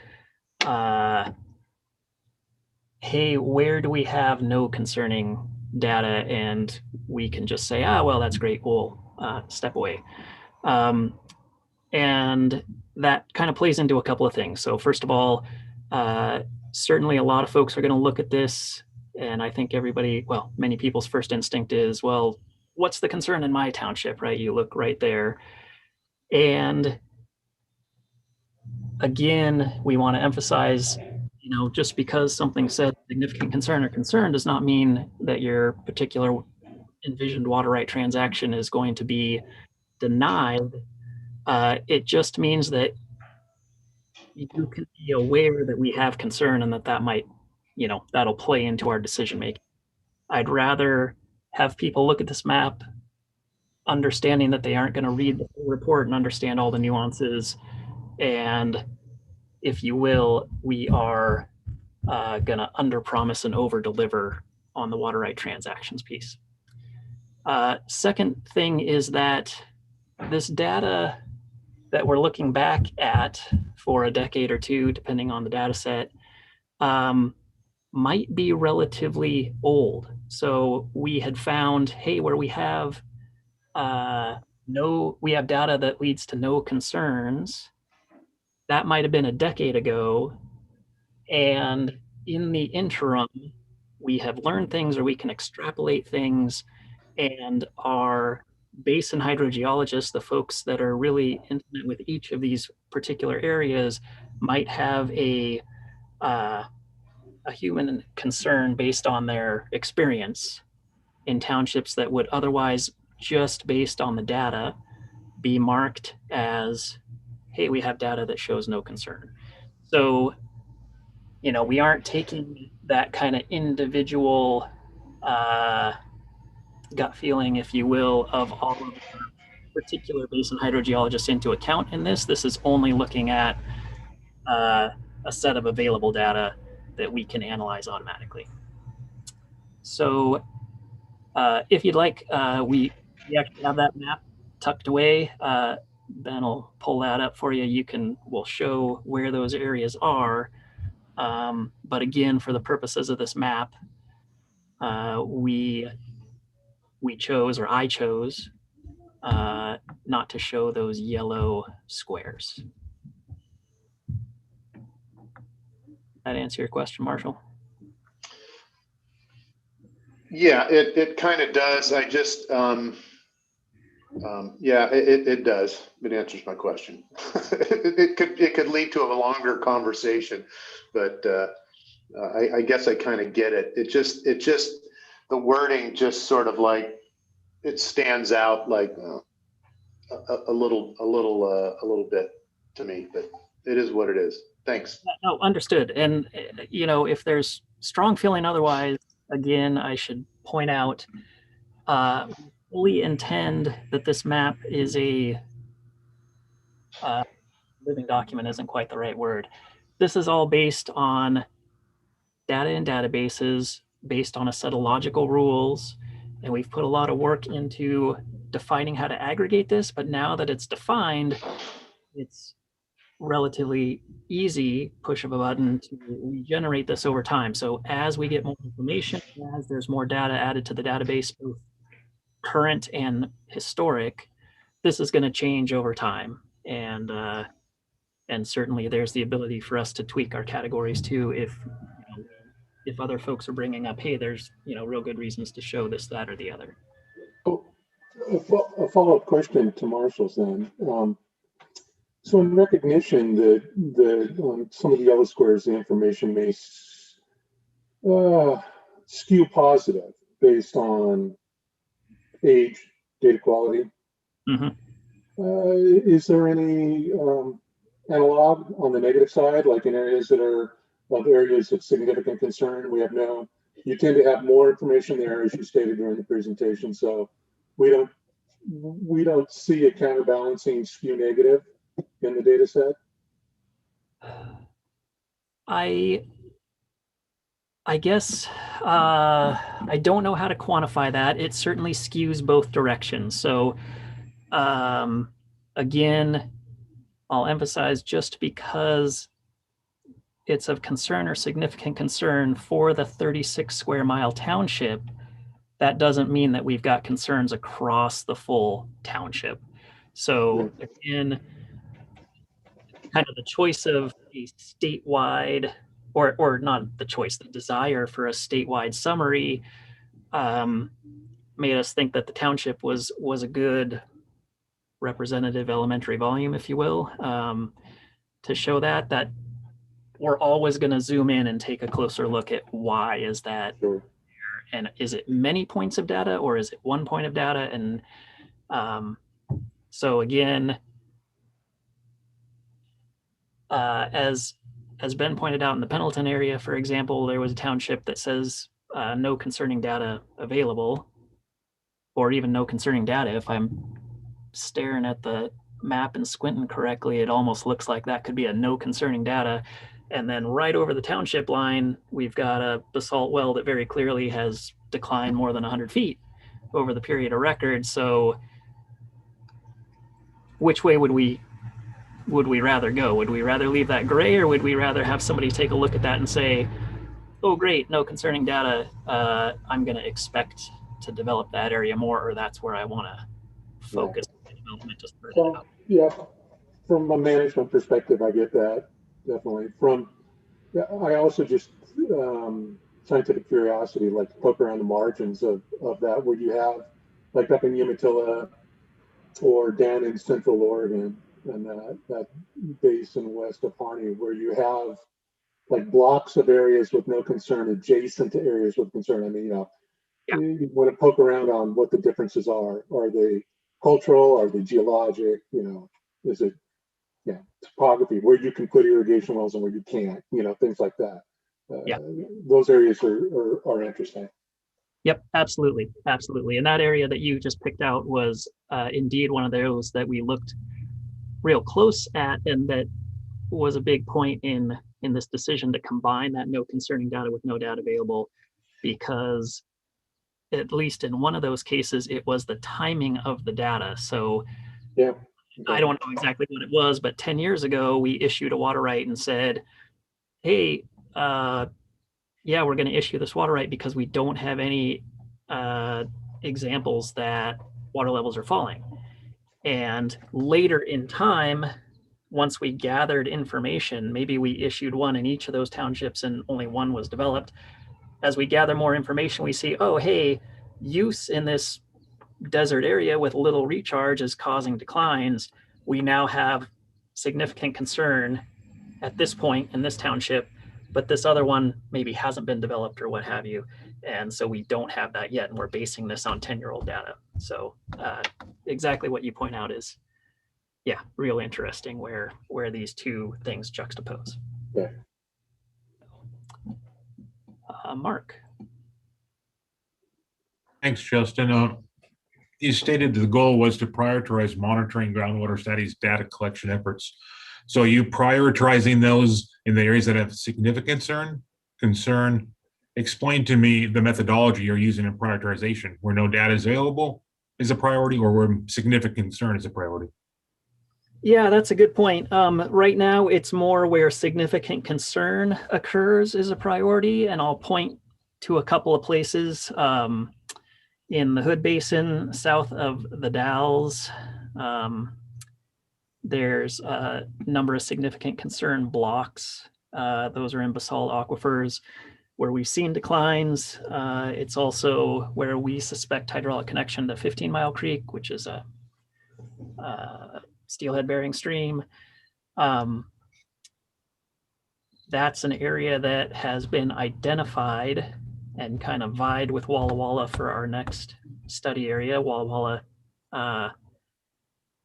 S1: hey, where do we have no concerning data? And we can just say, well, that's great, we'll step away. And that kind of plays into a couple of things. So first of all, certainly a lot of folks are going to look at this, and I think many people's first instinct is, well, what's the concern in my township, right? You look right there. And again, we want to emphasize, just because something said significant concern or concern does not mean that your particular envisioned water right transaction is going to be denied. It just means that you can be aware that we have concern and that might, that'll play into our decision making. I'd rather have people look at this map, understanding that they aren't going to read the full report and understand all the nuances. And if you will, we are going to under-promise and over-deliver on the water right transactions piece. Second thing is that this data that we're looking back at for a decade or two, depending on the data set, might be relatively old. So we had found, hey, where we have we have data that leads to no concerns, that might have been a decade ago. And in the interim, we have learned things, or we can extrapolate things, and our basin hydrogeologists, the folks that are really intimate with each of these particular areas, might have a human concern based on their experience in townships that would otherwise, just based on the data, be marked as, hey, we have data that shows no concern. So, we aren't taking that kind of individual gut feeling, if you will, of all of the particular basin hydrogeologists into account in this. This is only looking at a set of available data that we can analyze automatically. So if you'd like, we actually have that map tucked away. Ben will pull that up for you. We'll show where those areas are. But again, for the purposes of this map, we chose, or I chose, not to show those yellow squares. That answer your question, Marshall?
S4: Yeah, it kind of does. I just, yeah, it does. It answers my question. it could lead to a longer conversation, but I guess I kind of get it. It just the wording just sort of like it stands out like a little bit to me, but it is what it is. Thanks.
S1: No, understood. And you know, if there's strong feeling otherwise, again, I should point out, fully intend that this map is a living document isn't quite the right word. This is all based on data and databases, based on a set of logical rules. And we've put a lot of work into defining how to aggregate this, but now that it's defined, it's relatively easy push of a button to regenerate this over time. So as we get more information, as there's more data added to the database, both current and historic, this is going to change over time. And certainly there's the ability for us to tweak our categories too if other folks are bringing up, hey, there's real good reasons to show this, that, or the other.
S9: Oh, a follow-up question to Marshall's then. So in recognition that on some of the yellow squares, the information may skew positive based on age, data quality.
S1: Mm-hmm.
S9: Is there any analog on the negative side, like in areas that are areas of significant concern? You tend to have more information there, as you stated during the presentation. So we don't see a counterbalancing skew negative in the data set?
S1: I guess I don't know how to quantify that. It certainly skews both directions. So again, I'll emphasize, just because it's of concern or significant concern for the 36 square mile township, that doesn't mean that we've got concerns across the full township. So again, kind of the choice of a statewide, or not the choice, the desire for a statewide summary made us think that the township was a good representative elementary volume, if you will, to show that we're always going to zoom in and take a closer look at why is that there, and is it many points of data or is it one point of data? And so again, as Ben pointed out, in the Pendleton area, for example, there was a township that says no concerning data available, or even no concerning data. If I'm staring at the map and squinting correctly, it almost looks like that could be a no concerning data. And then right over the township line, we've got a basalt well that very clearly has declined more than 100 feet over the period of record. So which way would we rather go? Would we rather leave that gray, or would we rather have somebody take a look at that and say, oh, great, no concerning data. I'm going to expect to develop that area more, or that's where I want to focus development to spread it out.
S9: Yeah, from a management perspective, I get that, definitely. I also just, scientific curiosity, like to poke around the margins of that, where you have, like up in Umatilla or down in Central Oregon, and that basin west of Harney, where you have like blocks of areas with no concern adjacent to areas with concern. I mean, you want to poke around on what the differences are. Are they cultural? Are they geologic? Is it topography, where you can put irrigation wells and where you can't, things like that. Those areas are interesting.
S1: Yep, absolutely. Absolutely. And that area that you just picked out was indeed one of those that we looked real close at, and that was a big point in in this decision to combine that no concerning data with no data available, because at least in one of those cases, it was the timing of the data. So
S9: yeah,
S1: I don't know exactly what it was, but 10 years ago, we issued a water right and said, hey, yeah, we're going to issue this water right because we don't have any examples that water levels are falling. And later in time, once we gathered information, maybe we issued one in each of those townships and only one was developed. As we gather more information, we see, oh, hey, use in this desert area with little recharge is causing declines. We now have significant concern at this point in this township, but this other one maybe hasn't been developed or what have you. And so we don't have that yet. And we're basing this on 10-year-old data. So exactly what you point out is, yeah, real interesting where these two things juxtapose.
S9: Yeah.
S1: Mark.
S5: Thanks, Justin. You stated the goal was to prioritize monitoring groundwater studies data collection efforts. So are you prioritizing those in the areas that have significant concern? Explain to me the methodology you're using in prioritization, where no data is available is a priority or where significant concern is a priority.
S1: Yeah, that's a good point. Right now, it's more where significant concern occurs is a priority, and I'll point to a couple of places in the Hood Basin, south of the Dalles. There's a number of significant concern blocks. Those are in basalt aquifers where we've seen declines. It's also where we suspect hydraulic connection to 15 Mile Creek, which is a steelhead bearing stream. That's an area that has been identified and kind of vied with Walla Walla for our next study area. Walla Walla,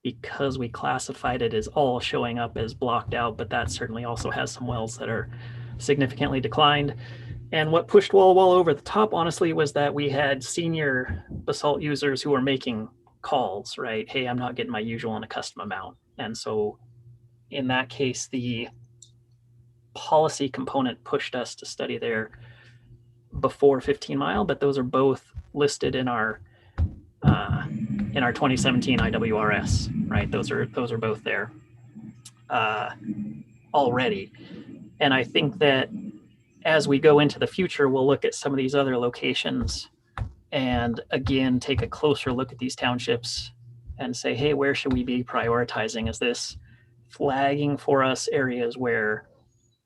S1: because we classified it as all showing up as blocked out, but that certainly also has some wells that are significantly declined. And what pushed Walla Walla over the top, honestly, was that we had senior basalt users who were making calls, right? Hey, I'm not getting my usual and a custom amount. And so in that case, the policy component pushed us to study there before 15 Mile, but those are both listed in our 2017 IWRS, right? Those are both there already. And I think that as we go into the future, we'll look at some of these other locations and again, take a closer look at these townships and say, hey, where should we be prioritizing? Is this flagging for us areas where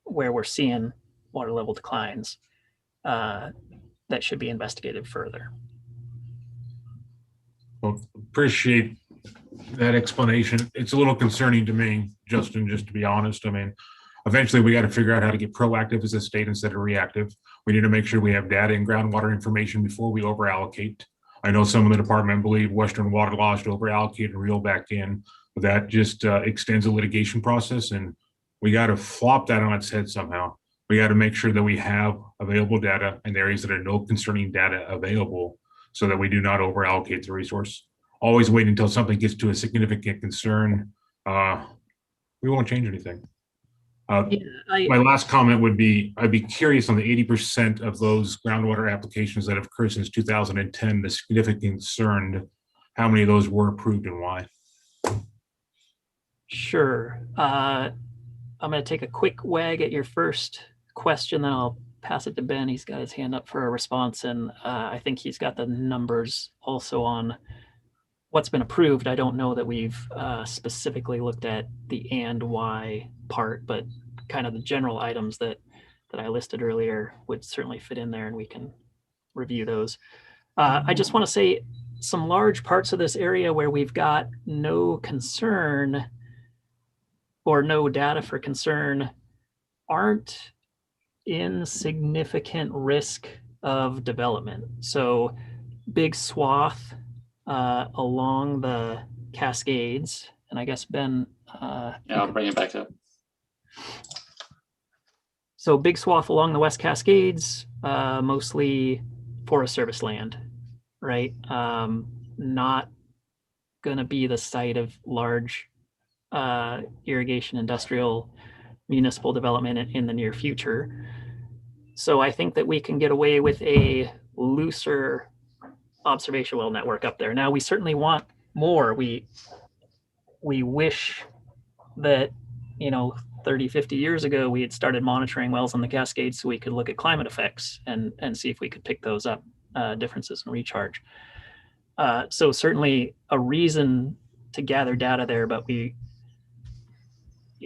S1: we're seeing water level declines that should be investigated further?
S5: Well, appreciate that explanation. It's a little concerning to me, Justin, just to be honest. I mean, eventually we got to figure out how to get proactive as a state instead of reactive. We need to make sure we have data and groundwater information before we over allocate. I know some of the department believe Western water laws to over allocate and reel back in, but that just extends the litigation process, and we got to flop that on its head somehow. We got to make sure that we have available data in areas that are no concerning data available so that we do not over allocate the resource. Always wait until something gets to a significant concern. We won't change anything. My last comment would be, I'd be curious on the 80% of those groundwater applications that have occurred since 2010, the significant concern, how many of those were approved and why?
S1: Sure. I'm going to take a quick wag at your first question, then I'll pass it to Ben. He's got his hand up for a response, and I think he's got the numbers also on what's been approved. I don't know that we've specifically looked at the and why part, but kind of the general items that I listed earlier would certainly fit in there, and we can review those. I just want to say some large parts of this area where we've got no concern or no data for concern aren't in significant risk of development. So big swath along the Cascades, and I guess Ben.
S12: Yeah, I'll bring it back up.
S1: So big swath along the West Cascades, mostly Forest Service land, right? Not going to be the site of large irrigation industrial municipal development in the near future. So I think that we can get away with a looser observation well network up there. Now, we certainly want more. We wish that, 30, 50 years ago, we had started monitoring wells on the Cascades so we could look at climate effects and see if we could pick those up, differences in recharge. So certainly a reason to gather data there, but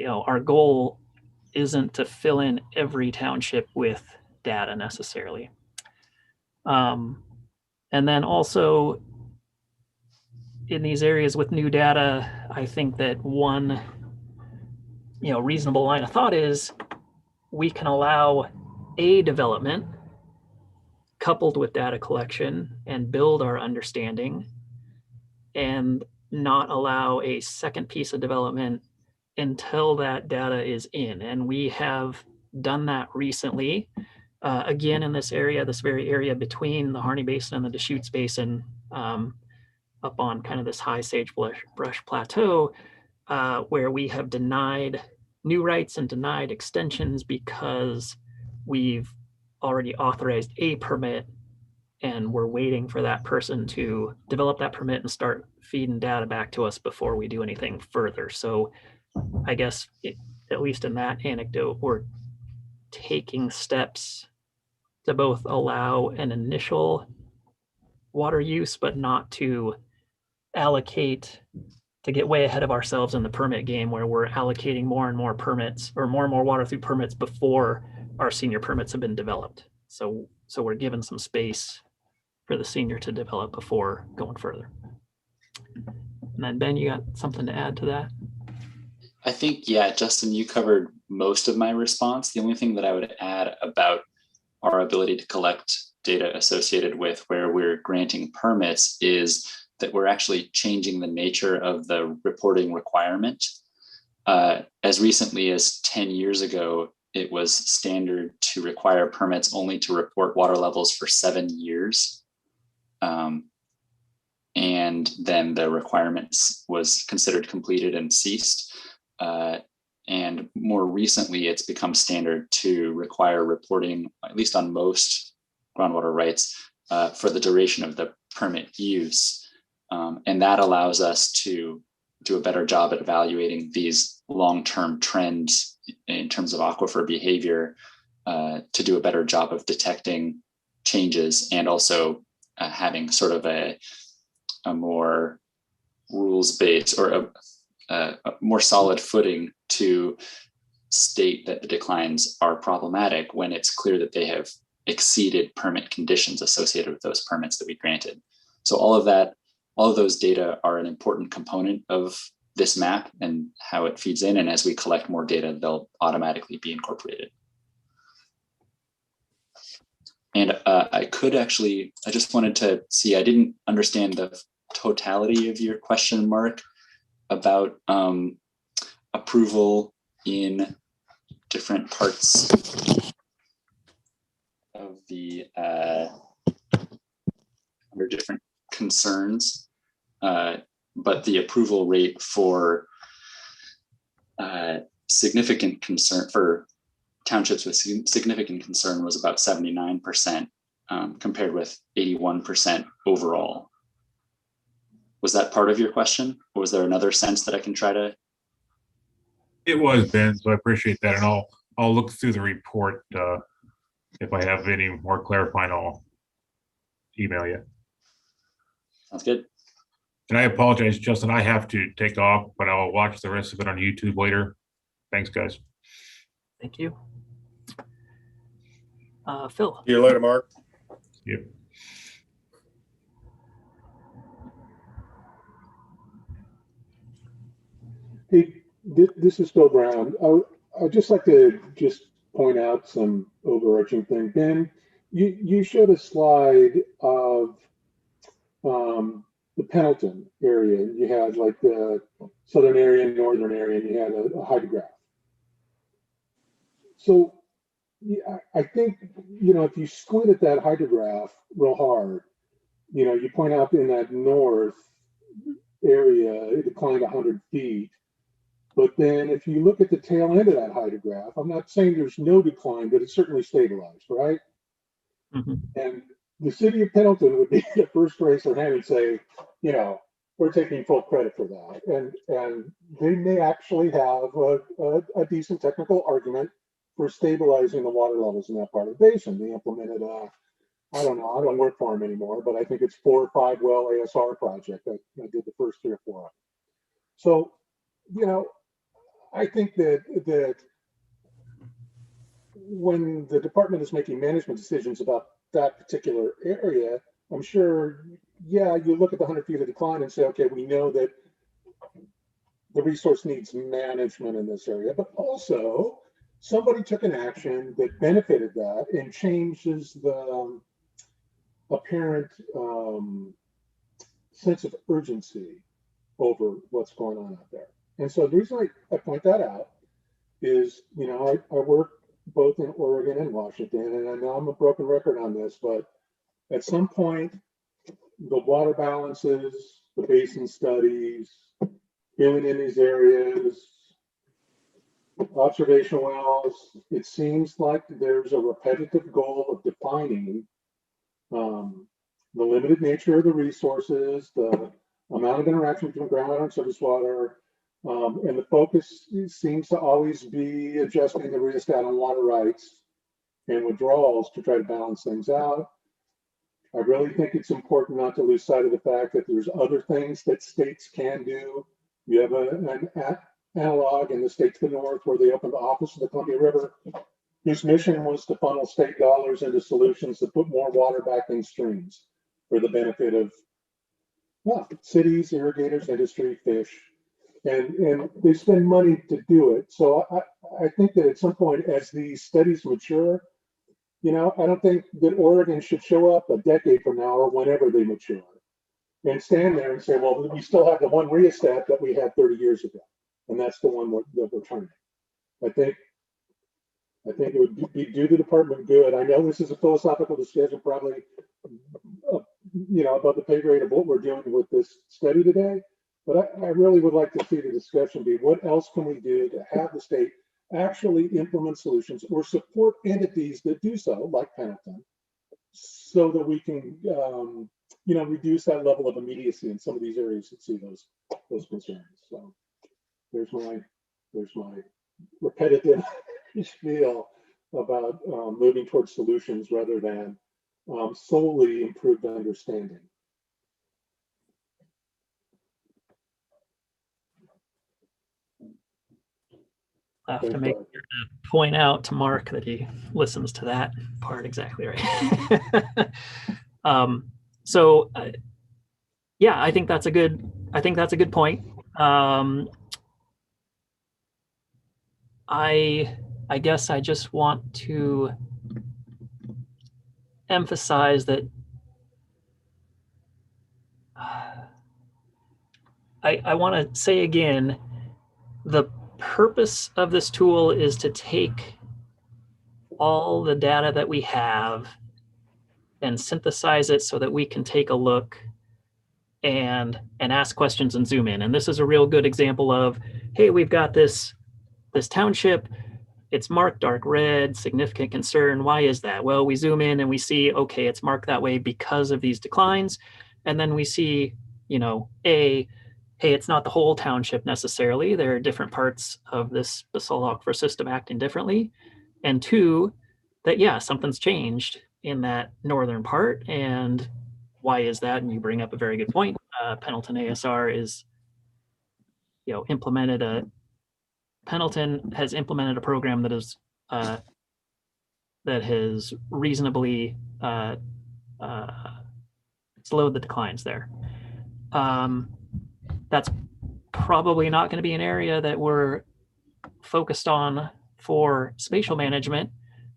S1: our goal isn't to fill in every township with data necessarily. And then also in these areas with new data, I think that one, reasonable line of thought is we can allow a development coupled with data collection and build our understanding, and not allow a second piece of development until that data is in. And we have done that recently, again, in this area, this very area between the Harney Basin and the Deschutes Basin, up on kind of this high sagebrush plateau, where we have denied new rights and denied extensions because we've already authorized a permit and we're waiting for that person to develop that permit and start feeding data back to us before we do anything further. So I guess, at least in that anecdote, we're taking steps to both allow an initial water use, but not to allocate, to get way ahead of ourselves in the permit game where we're allocating more and more permits or more and more water through permits before our senior permits have been developed. So we're given some space for the senior to develop before going further. And then Ben, you got something to add to that?
S12: I think, yeah, Justin, you covered most of my response. The only thing that I would add about our ability to collect data associated with where we're granting permits is that we're actually changing the nature of the reporting requirement. As recently as 10 years ago, it was standard to require permits only to report water levels for 7 years. And then the requirements was considered completed and ceased. And more recently, it's become standard to require reporting, at least on most groundwater rights, for the duration of the permit use. And that allows us to do a better job at evaluating these long-term trends in terms of aquifer behavior, to do a better job of detecting changes and also having sort of a more rules-based or a more solid footing to state that the declines are problematic when it's clear that they have exceeded permit conditions associated with those permits that we granted. So all of those data are an important component of this map and how it feeds in. And as we collect more data, they'll automatically be incorporated. And I just wanted to see, I didn't understand the totality of your question, Mark, about approval in different parts of the, under different concerns, but the approval rate for significant concern for townships with significant concern was about 79%, compared with 81% overall. Was that part of your question, or was there another sense that I can try to?
S5: It was, Ben, so I appreciate that, and I'll look through the report. If I have any more clarifying, I'll email you.
S12: Sounds good.
S5: And I apologize, Justin, I have to take off, but I'll watch the rest of it on YouTube later. Thanks, guys.
S1: Thank you. Phil.
S2: See you later, Mark.
S5: Yep.
S9: Hey, this is Phil Brown. I'd just like to point out some overarching thing. Ben, you showed a slide of the Pendleton area. You had like the southern area and northern area, and you had a hydrograph. So yeah, I think, if you squint at that hydrograph real hard, you point out in that north area, it declined 100 feet. But then if you look at the tail end of that hydrograph, I'm not saying there's no decline, but it's certainly stabilized, right?
S1: Mm-hmm.
S9: And the city of Pendleton would be the first to raise their hand and say, you know, we're taking full credit for that. And they may actually have a decent technical argument for stabilizing the water levels in that part of the basin. They implemented I don't know, I don't work for them anymore, but I think it's 4 or 5 well ASR project. I did the first 3 or 4 of them. So, you know, I think that when the department is making management decisions about that particular area, I'm sure, yeah, you look at the 100 feet of decline and say, okay, we know that the resource needs management in this area, but also somebody took an action that benefited that and changes the apparent sense of urgency over what's going on out there. And so the reason I point that out is, you know, I work both in Oregon and Washington, and I know I'm a broken record on this, but at some point, the water balances, the basin studies, filling in these areas, observation wells, it seems like there's a repetitive goal of defining the limited nature of the resources, the amount of interaction between groundwater and surface water, and the focus seems to always be adjusting the rheostat on water rights and withdrawals to try to balance things out. I really think it's important not to lose sight of the fact that there's other things that states can do. You have an analog in the state to the north where they opened the office of the Columbia River, whose mission was to funnel state dollars into solutions that put more water back in streams for the benefit of, well, cities, irrigators, industry, fish, and they spend money to do it. So I think that at some point, as these studies mature, you know, I don't think that Oregon should show up a decade from now or whenever they mature and stand there and say, well, we still have the one rheostat that we had 30 years ago, and that's the one that we're turning. I think it would be do the department good. I know this is a philosophical discussion, probably, you know, about the pay grade of what we're doing with this study today. But I really would like to see the discussion be, what else can we do to have the state actually implement solutions or support entities that do so, like Pendleton, so that we can, you know, reduce that level of immediacy in some of these areas that see those concerns. So there's my repetitive spiel about moving towards solutions rather than solely improved understanding.
S1: I have to make sure to point out to Mark that he listens to that part exactly right. Yeah, I think that's a good point. I guess I just want to emphasize that I want to say again, the purpose of this tool is to take all the data that we have and synthesize it so that we can take a look and ask questions and zoom in. And this is a real good example of, hey, we've got this township, it's marked dark red, significant concern. Why is that? Well, we zoom in and we see, okay, it's marked that way because of these declines. And then we see, you know, hey, it's not the whole township necessarily. There are different parts of this basalt aquifer system acting differently. And 2, that, yeah, something's changed in that northern part. And why is that? And you bring up a very good point. Pendleton ASR is, you know, Pendleton has implemented a program that is that has reasonably slowed the declines there. That's probably not going to be an area that we're focused on for spatial management.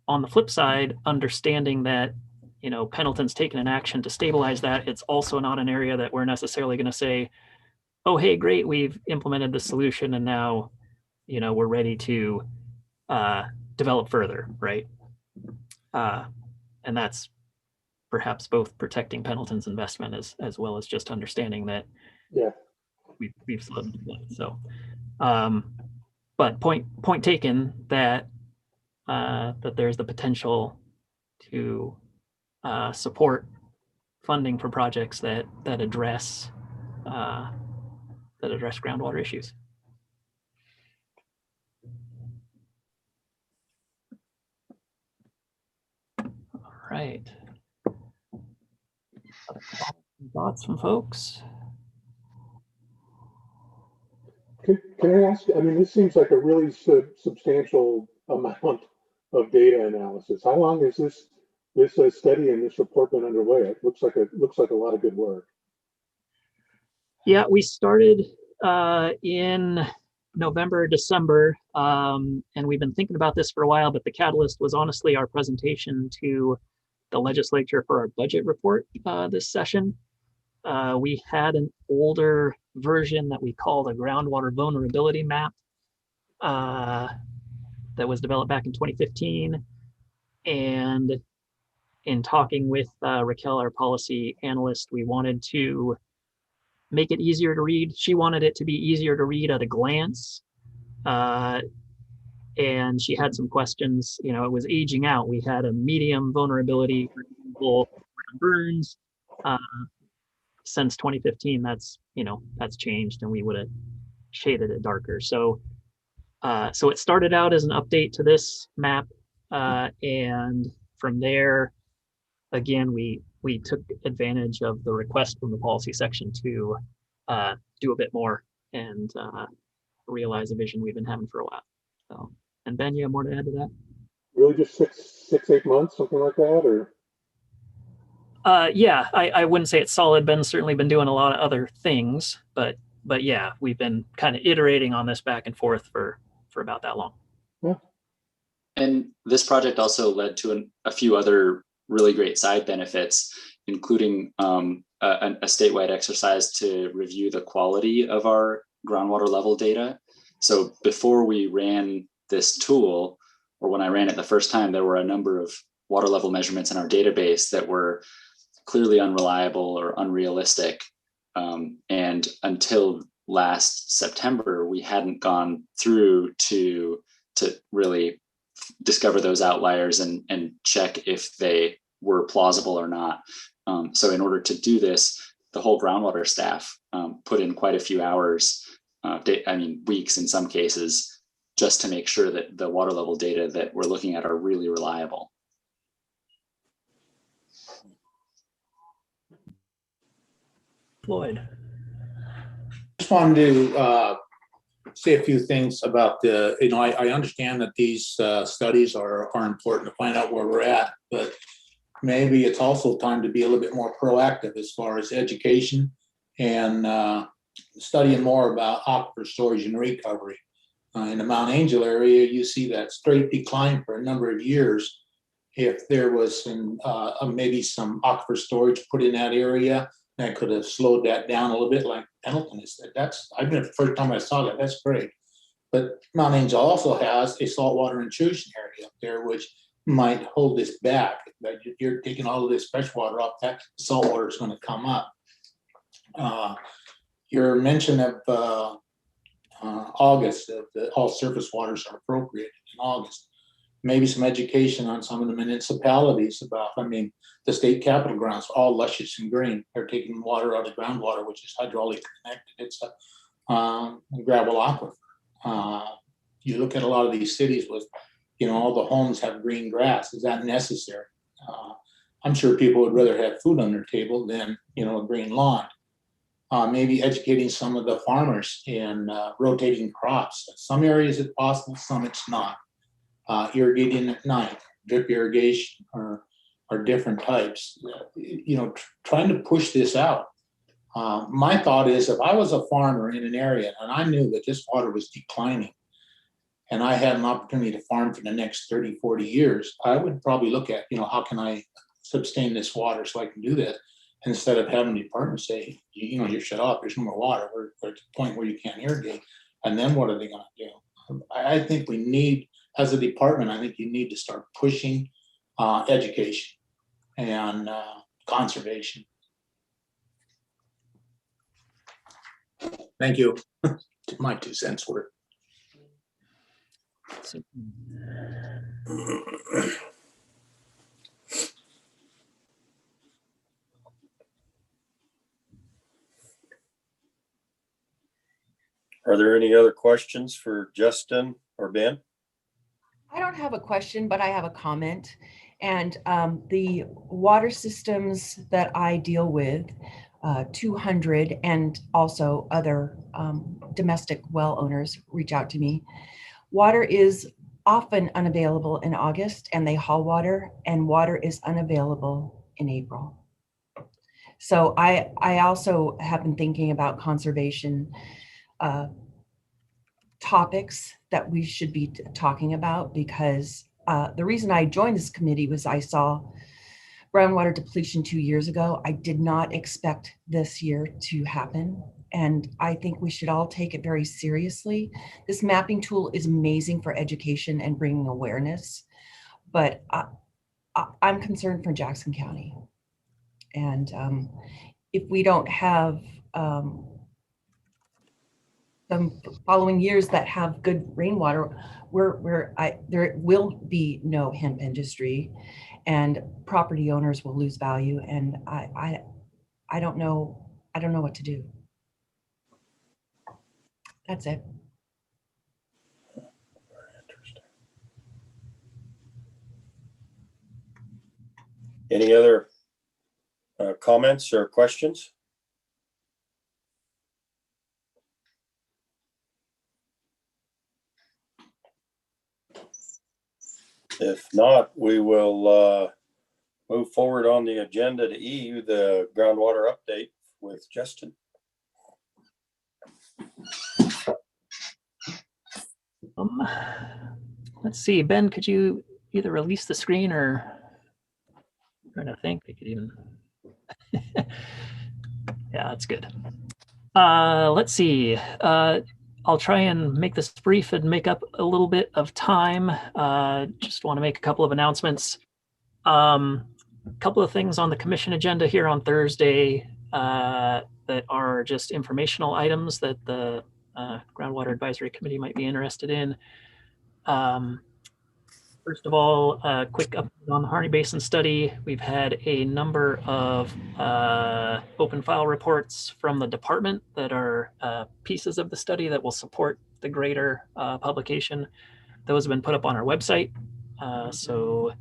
S1: On the flip side, understanding that, you know, Pendleton's taken an action to stabilize that, it's also not an area that we're necessarily going to say, oh, hey, great, we've implemented the solution and now, you know, we're ready to develop further, right? And that's perhaps both protecting Pendleton's investment as well as just understanding that,
S9: yeah,
S1: we've slowed. So but point taken that that there's the potential to support funding for projects that address groundwater issues. All right. Thoughts from folks?
S9: Can I ask, I mean, this seems like a really substantial amount of data analysis. How long has this study and this report been underway? It looks like a lot of good work.
S1: Yeah, we started in November, December, and we've been thinking about this for a while, but the catalyst was honestly our presentation to the legislature for our budget report this session. We had an older version that we call the Groundwater Vulnerability Map that was developed back in 2015. And in talking with Raquel, our policy analyst, we wanted to make it easier to read. She wanted it to be easier to read at a glance. And she had some questions. You know, it was aging out. We had a medium vulnerability, for example, around burns. Since 2015, that's changed, and we would have shaded it darker. So it started out as an update to this map, and from there, again, we took advantage of the request from the policy section to do a bit more and realize a vision we've been having for a while. So, and Ben, you have more to add to that?
S9: Really, just 8 months, something like that, or?
S1: Yeah, I wouldn't say it's solid. Ben's certainly been doing a lot of other things, but yeah, we've been kind of iterating on this back and forth for about that long.
S9: Yeah.
S12: And this project also led to a few other really great side benefits, including a statewide exercise to review the quality of our groundwater level data. So before we ran this tool, or when I ran it the first time, there were a number of water level measurements in our database that were clearly unreliable or unrealistic. And until last September, we hadn't gone through to really discover those outliers and check if they were plausible or not. So in order to do this, the whole groundwater staff put in quite a few hours, weeks in some cases, just to make sure that the water level data that we're looking at are really reliable.
S1: Floyd.
S6: Just wanted to say a few things about I understand that these studies are important to find out where we're at, but maybe it's also time to be a little bit more proactive as far as education and studying more about aquifer storage and recovery. In the Mount Angel area, you see that straight decline for a number of years. If there was maybe some aquifer storage put in that area, that could have slowed that down a little bit, like Pendleton has said. The first time I saw that, that's great. But Mount Angel also has a saltwater intrusion area up there, which might hold this back. That you're taking all of this fresh water off, that saltwater is going to come up. Your mention of August, that all surface waters are appropriate in August. Maybe some education on some of the municipalities about, the state capitol grounds are all luscious and green. They're taking water out of groundwater, which is hydraulically connected. It's a gravel aquifer. You look at a lot of these cities with, all the homes have green grass. Is that necessary? I'm sure people would rather have food on their table than, a green lawn. Maybe educating some of the farmers in rotating crops. Some areas it's possible, some it's not. Irrigating at night, drip irrigation, or different types. Trying to push this out. My thought is, if I was a farmer in an area and I knew that this water was declining, and I had an opportunity to farm for the next 30, 40 years, I would probably look at, how can I sustain this water so I can do this, instead of having the department say, you're shut off, there's no more water, we're at the point where you can't irrigate, and then what are they going to do? I think we need, as a department, I think you need to start pushing education and conservation. Thank you. My 2 cents worth.
S1: Let's see.
S2: Are there any other questions for Justin or Ben?
S8: I don't have a question, but I have a comment. And the water systems that I deal with, 200 and also other domestic well owners reach out to me. Water is often unavailable in August and they haul water, and water is unavailable in April. So I also have been thinking about conservation topics that we should be talking about, because the reason I joined this committee was I saw groundwater depletion 2 years ago. I did not expect this year to happen. And I think we should all take it very seriously. This mapping tool is amazing for education and bringing awareness, but I'm concerned for Jackson County. And if we don't have some following years that have good rainwater, there will be no hemp industry, and property owners will lose value. And I don't know what to do. That's it.
S2: Any other comments or questions? If not, we will move forward on the agenda to E, the groundwater update with Justin.
S1: Let's see, Ben, could you either release the screen or I'm trying to think we could even. Yeah, that's good. Let's see. I'll try and make this brief and make up a little bit of time. Just want to make a couple of announcements. A couple of things on the commission agenda here on Thursday that are just informational items that the Groundwater Advisory Committee might be interested in. First of all, a quick update on the Harney Basin study. We've had a number of open file reports from the department that are pieces of the study that will support the greater publication. Those have been put up on our website. So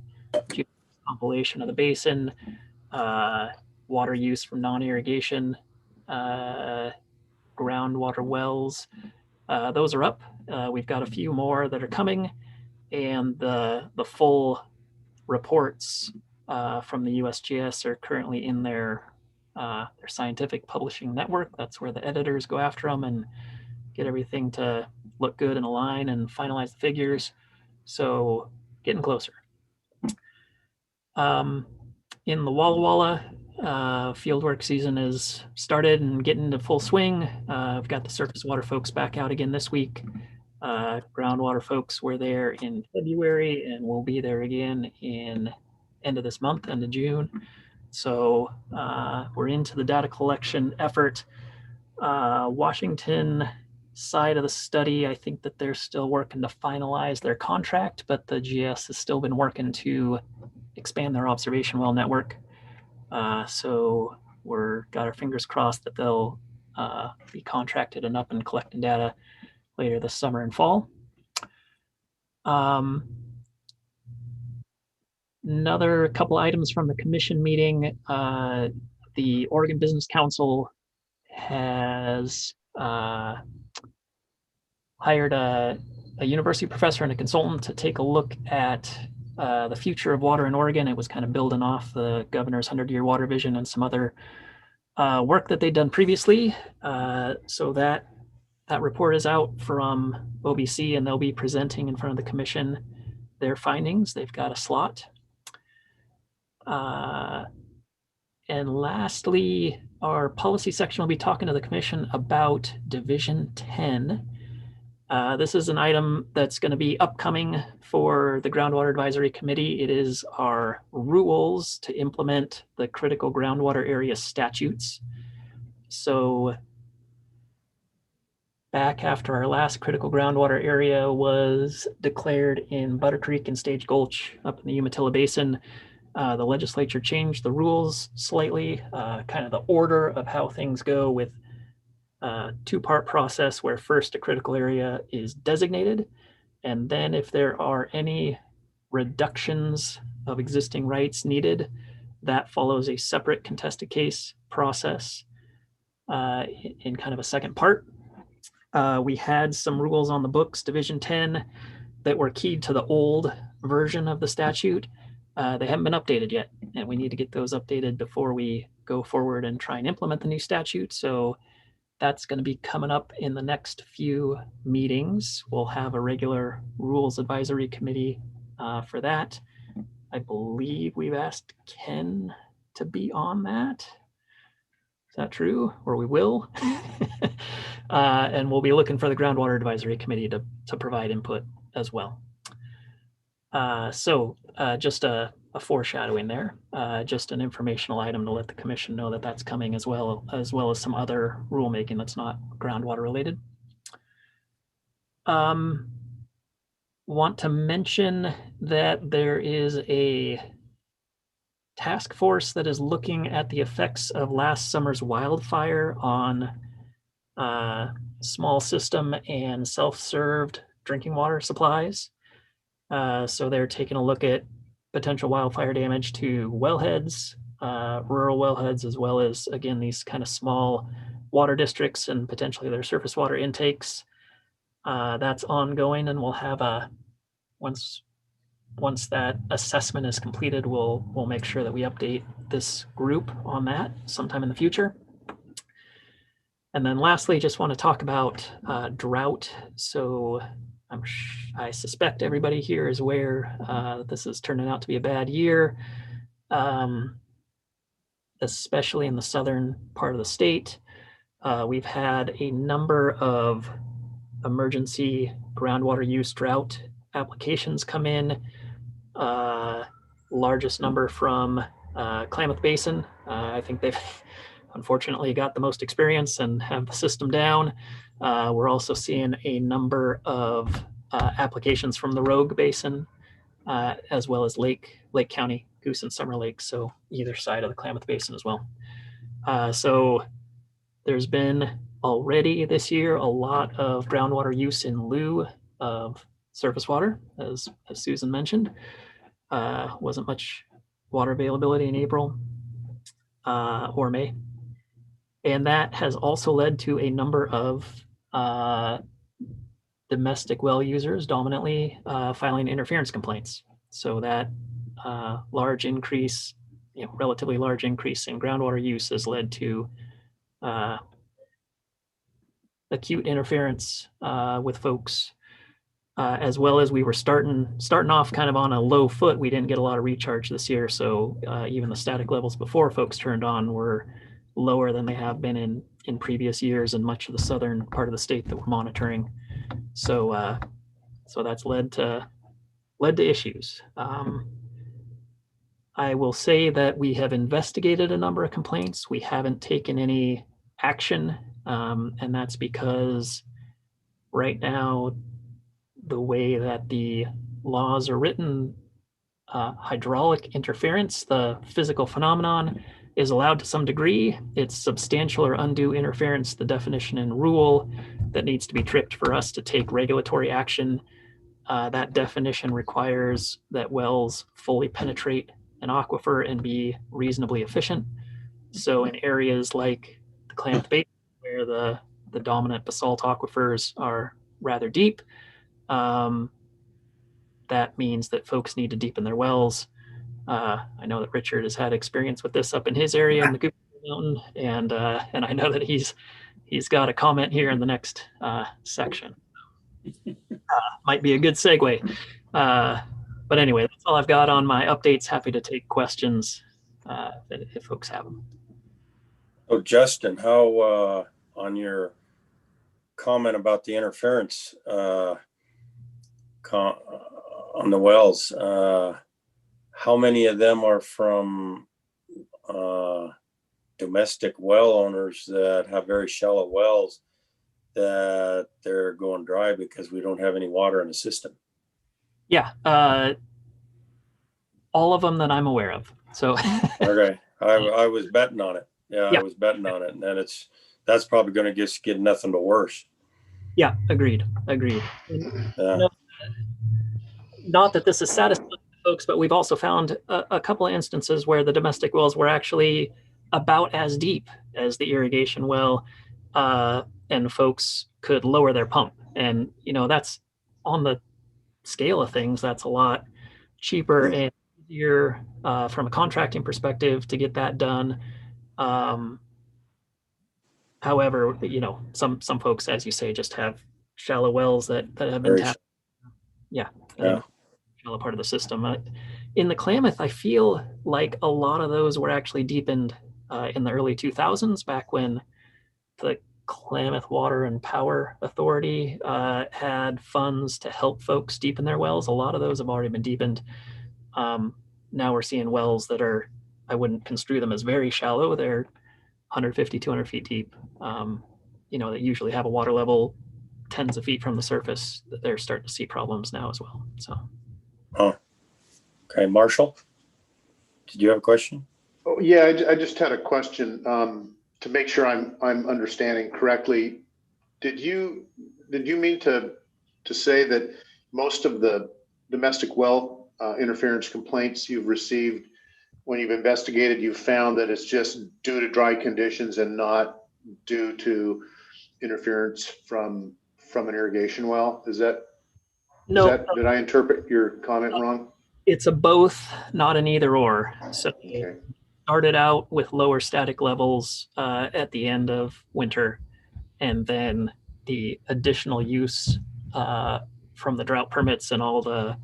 S1: compilation of the basin, water use from non-irrigation, groundwater wells, those are up. We've got a few more that are coming. And the full reports from the USGS are currently in their scientific publishing network. That's where the editors go after them and get everything to look good and align and finalize the figures. So getting closer. In the Walla Walla, fieldwork season is started and getting into full swing. I've got the surface water folks back out again this week. Groundwater folks were there in February and we'll be there again in end of this month, end of June. So we're into the data collection effort. Washington side of the study, I think that they're still working to finalize their contract, but the GS has still been working to expand their observation well network. So we're got our fingers crossed that they'll be contracted and up and collecting data later this summer and fall. Another couple items from the commission meeting. The Oregon Business Council has hired a university professor and a consultant to take a look at the future of water in Oregon. It was kind of building off the governor's 100-year water vision and some other work that they'd done previously. So that report is out from OBC and they'll be presenting in front of the commission their findings. They've got a slot. And lastly, our policy section will be talking to the commission about Division 10. This is an item that's going to be upcoming for the Groundwater Advisory Committee. It is our rules to implement the critical groundwater area statutes. So back after our last critical groundwater area was declared in Butter Creek and Stage Gulch up in the Umatilla Basin. The legislature changed the rules slightly, kind of the order of how things go with a two-part process where first a critical area is designated, and then if there are any reductions of existing rights needed, that follows a separate contested case process in kind of a second part. We had some rules on the books, Division 10, that were keyed to the old version of the statute. They haven't been updated yet, and we need to get those updated before we go forward and try and implement the new statute. So that's going to be coming up in the next few meetings. We'll have a regular rules advisory committee for that. I believe we've asked Ken to be on that. Is that true? Or we will? And we'll be looking for the Groundwater Advisory Committee to provide input as well. So just a foreshadowing there, just an informational item to let the commission know that that's coming, as well as some other rulemaking that's not groundwater related. Want to mention that there is a task force that is looking at the effects of last summer's wildfire on small system and self-served drinking water supplies. So they're taking a look at potential wildfire damage to wellheads, rural wellheads, as well as, again, these kind of small water districts and potentially their surface water intakes. That's ongoing, and we'll have once that assessment is completed, we'll make sure that we update this group on that sometime in the future. And then lastly, just want to talk about drought. So I suspect everybody here is aware that this is turning out to be a bad year, especially in the southern part of the state. We've had a number of emergency groundwater use drought applications come in, largest number from Klamath Basin. I think they've unfortunately got the most experience and have the system down. We're also seeing a number of applications from the Rogue Basin, as well as Lake County, Goose and Summer Lake, so either side of the Klamath Basin as well. So there's been already this year a lot of groundwater use in lieu of surface water, as Susan mentioned. Wasn't much water availability in April or May. And that has also led to a number of domestic well users dominantly filing interference complaints. So that large increase, relatively large increase in groundwater use has led to acute interference with folks, as well as we were starting off kind of on a low foot. We didn't get a lot of recharge this year, so even the static levels before folks turned on were lower than they have been in previous years in much of the southern part of the state that we're monitoring. So so that's led to issues. I will say that we have investigated a number of complaints. We haven't taken any action, and that's because right now the way that the laws are written, hydraulic interference, the physical phenomenon, is allowed to some degree. It's substantial or undue interference, the definition and rule that needs to be tripped for us to take regulatory action. That definition requires that wells fully penetrate an aquifer and be reasonably efficient. So in areas like the Klamath Basin, where the dominant basalt aquifers are rather deep, that means that folks need to deepen their wells. I know that Richard has had experience with this up in his area in the Goose Mountain, and I know that he's got a comment here in the next section. Might be a good segue. But anyway, that's all I've got on my updates. Happy to take questions if folks have them.
S2: So Justin, how on your comment about the interference on the wells, how many of them are from domestic well owners that have very shallow wells that they're going dry because we don't have any water in the system.
S1: Yeah, all of them that I'm aware of. So
S2: Okay, I was betting on it. Yeah,
S1: Yeah.
S2: I was betting on it, and then that's probably going to just get nothing but worse.
S1: yeah, agreed. And,
S2: Yeah.
S1: not that this is satisfying folks, but we've also found a couple of instances where the domestic wells were actually about as deep as the irrigation well, and folks could lower their pump. And, that's on the scale of things, that's a lot cheaper and easier from a contracting perspective to get that done. However, some folks, as you say, just have shallow wells that have been tapped. Yeah. Shallow part of the system. In the Klamath, I feel like a lot of those were actually deepened in the early 2000s, back when the Klamath Water and Power Authority had funds to help folks deepen their wells. A lot of those have already been deepened. Now we're seeing wells that I wouldn't construe them as very shallow. They're 150, 200 feet deep, that usually have a water level tens of feet from the surface. That they're starting to see problems now as well. So.
S2: Oh, okay. Marshall, did you have a question?
S4: Oh, yeah, I just had a question to make sure I'm understanding correctly. Did you mean to say that most of the domestic well interference complaints you've received, when you've investigated, you've found that it's just due to dry conditions and not due to interference from an irrigation well?
S1: No.
S4: Did I interpret your comment wrong?
S1: It's a both, not an either or. So started out with lower static levels at the end of winter, and then the additional use from the drought permits and all the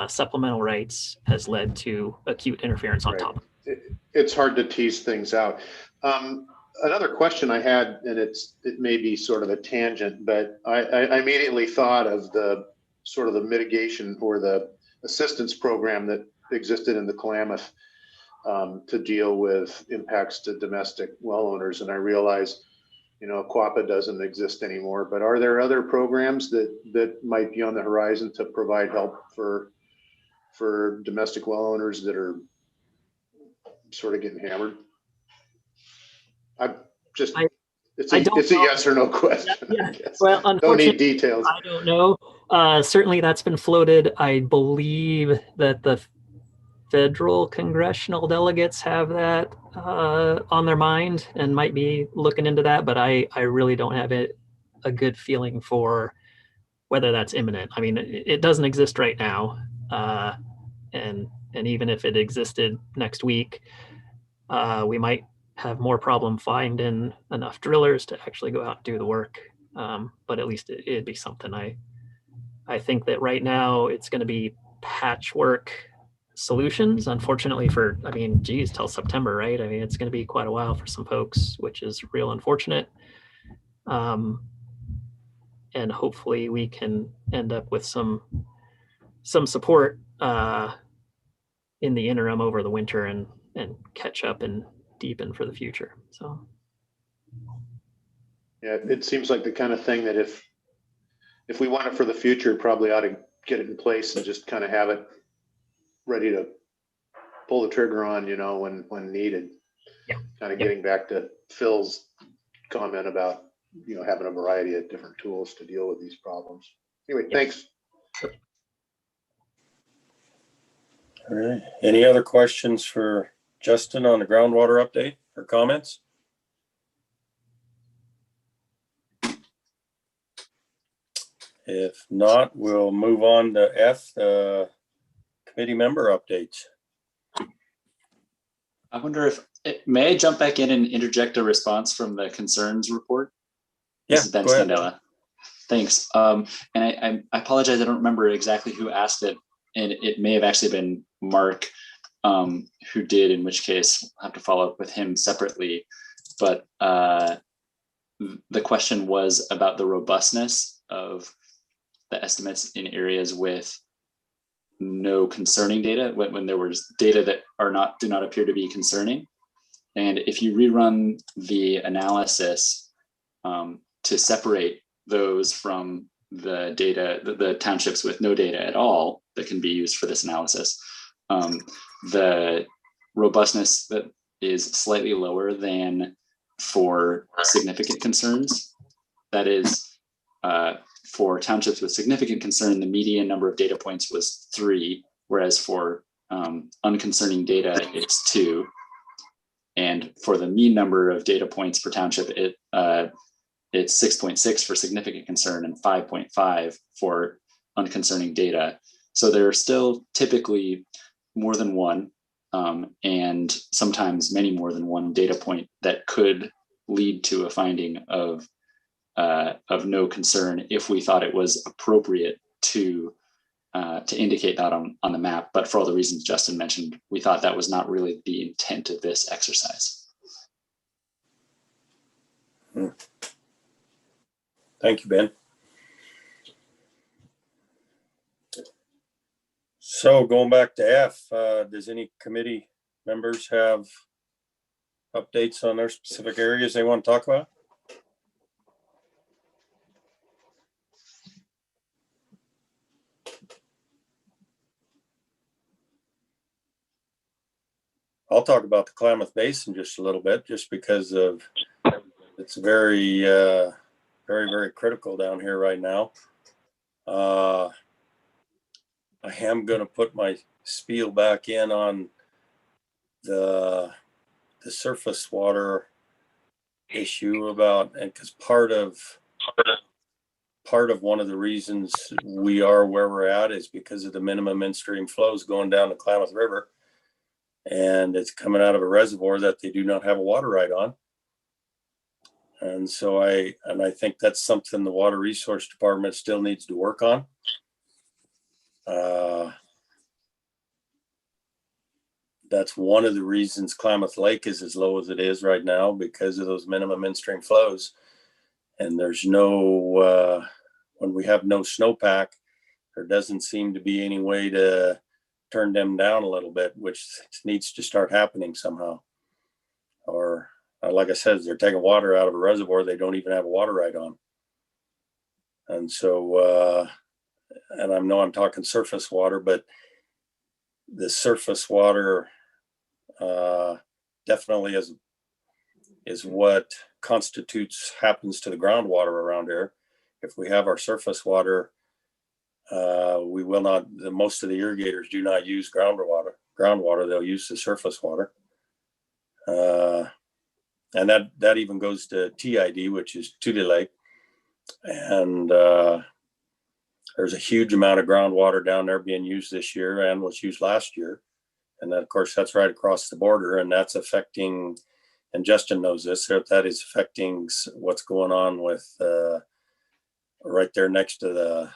S1: supplemental rights has led to acute interference on top.
S4: It's hard to tease things out. Another question I had, and it may be sort of a tangent, but I immediately thought of the sort of the mitigation or the assistance program that existed in the Klamath to deal with impacts to domestic well owners. And I realize, QAPA doesn't exist anymore, but are there other programs that might be on the horizon to provide help for domestic well owners that are sort of getting hammered? It's a yes or no question.
S1: Yeah. Well, unfortunately,
S4: don't need details.
S1: I don't know. Certainly that's been floated. I believe that the federal congressional delegates have that on their mind and might be looking into that, but I really don't have a good feeling for whether that's imminent. I mean, it doesn't exist right now. And even if it existed next week, we might have more problem finding enough drillers to actually go out and do the work. But at least it'd be something. I think that right now it's going to be patchwork solutions, unfortunately, till September, right? I mean, it's going to be quite a while for some folks, which is real unfortunate. And hopefully we can end up with some support in the interim over the winter and catch up and deepen for the future. So
S4: yeah, it seems like the kind of thing that if we want it for the future, probably ought to get it in place and just kind of have it ready to pull the trigger on, when needed.
S1: Yeah.
S4: Kind of getting back to Phil's comment about, having a variety of different tools to deal with these problems. Anyway, thanks.
S2: All right. Any other questions for Justin on the groundwater update or comments? If not, we'll move on to F, committee member updates.
S12: I wonder may I jump back in and interject a response from the concerns report?
S2: Yeah,
S12: this is Ben Scandella. Thanks. And I apologize, I don't remember exactly who asked it, and it may have actually been Mark who did, in which case I'll have to follow up with him separately. But the question was about the robustness of the estimates in areas with no concerning data, when there was data that do not appear to be concerning. And if you rerun the analysis, to separate those from the data, the townships with no data at all that can be used for this analysis. The robustness that is slightly lower than for significant concerns. That is, for townships with significant concern, the median number of data points was 3, whereas for unconcerning data, it's 2. And for the mean number of data points per township, it's 6.6 for significant concern and 5.5 for unconcerning data. So there are still typically more than one, and sometimes many more than one data point that could lead to a finding of no concern if we thought it was appropriate to indicate that on the map. But for all the reasons Justin mentioned, we thought that was not really the intent of this exercise.
S2: Thank you, Ben. So going back to F, does any committee members have updates on their specific areas they want to talk about? I'll talk about the Klamath Basin just a little bit, just because of it's very, very critical down here right now. I am going to put my spiel back in on the surface water issue about, and because part of one of the reasons we are where we're at is because of the minimum in-stream flows going down the Klamath River. And it's coming out of a reservoir that they do not have a water right on. And so I think that's something the Water Resource Department still needs to work on. That's one of the reasons Klamath Lake is as low as it is right now, because of those minimum in-stream flows. And there's no, when we have no snowpack, there doesn't seem to be any way to turn them down a little bit, which needs to start happening somehow. Or like I said, they're taking water out of a reservoir they don't even have a water right on. And so, and I know I'm talking surface water, but the surface water definitely is what constitutes happens to the groundwater around here. If we have our surface water, we will not, most of the irrigators do not use groundwater, they'll use the surface water. And that even goes to TID, which is Tule Lake. And there's a huge amount of groundwater down there being used this year and was used last year. And then, of course, that's right across the border, and that's affecting, and Justin knows this, that is affecting what's going on with right there next to the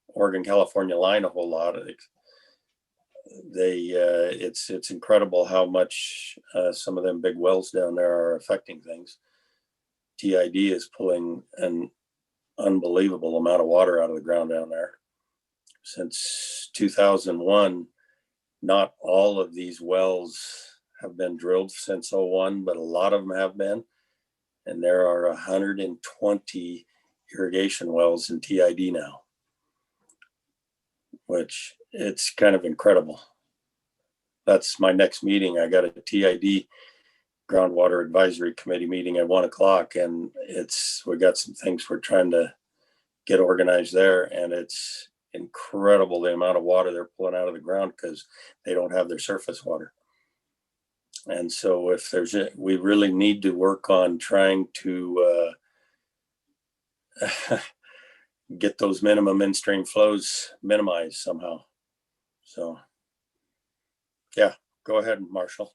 S2: Oregon-California line a whole lot. It's incredible how much some of them big wells down there are affecting things. TID is pulling an unbelievable amount of water out of the ground down there. Since 2001, not all of these wells have been drilled since 01, but a lot of them have been. And there are 120 irrigation wells in TID now, which it's kind of incredible. That's my next meeting. I got a TID Groundwater Advisory Committee meeting at 1 o'clock, and we got some things we're trying to get organized there, and it's incredible the amount of water they're pulling out of the ground because they don't have their surface water. And so we really need to work on trying to get those minimum in-stream flows minimized somehow. So yeah, go ahead, Marshall.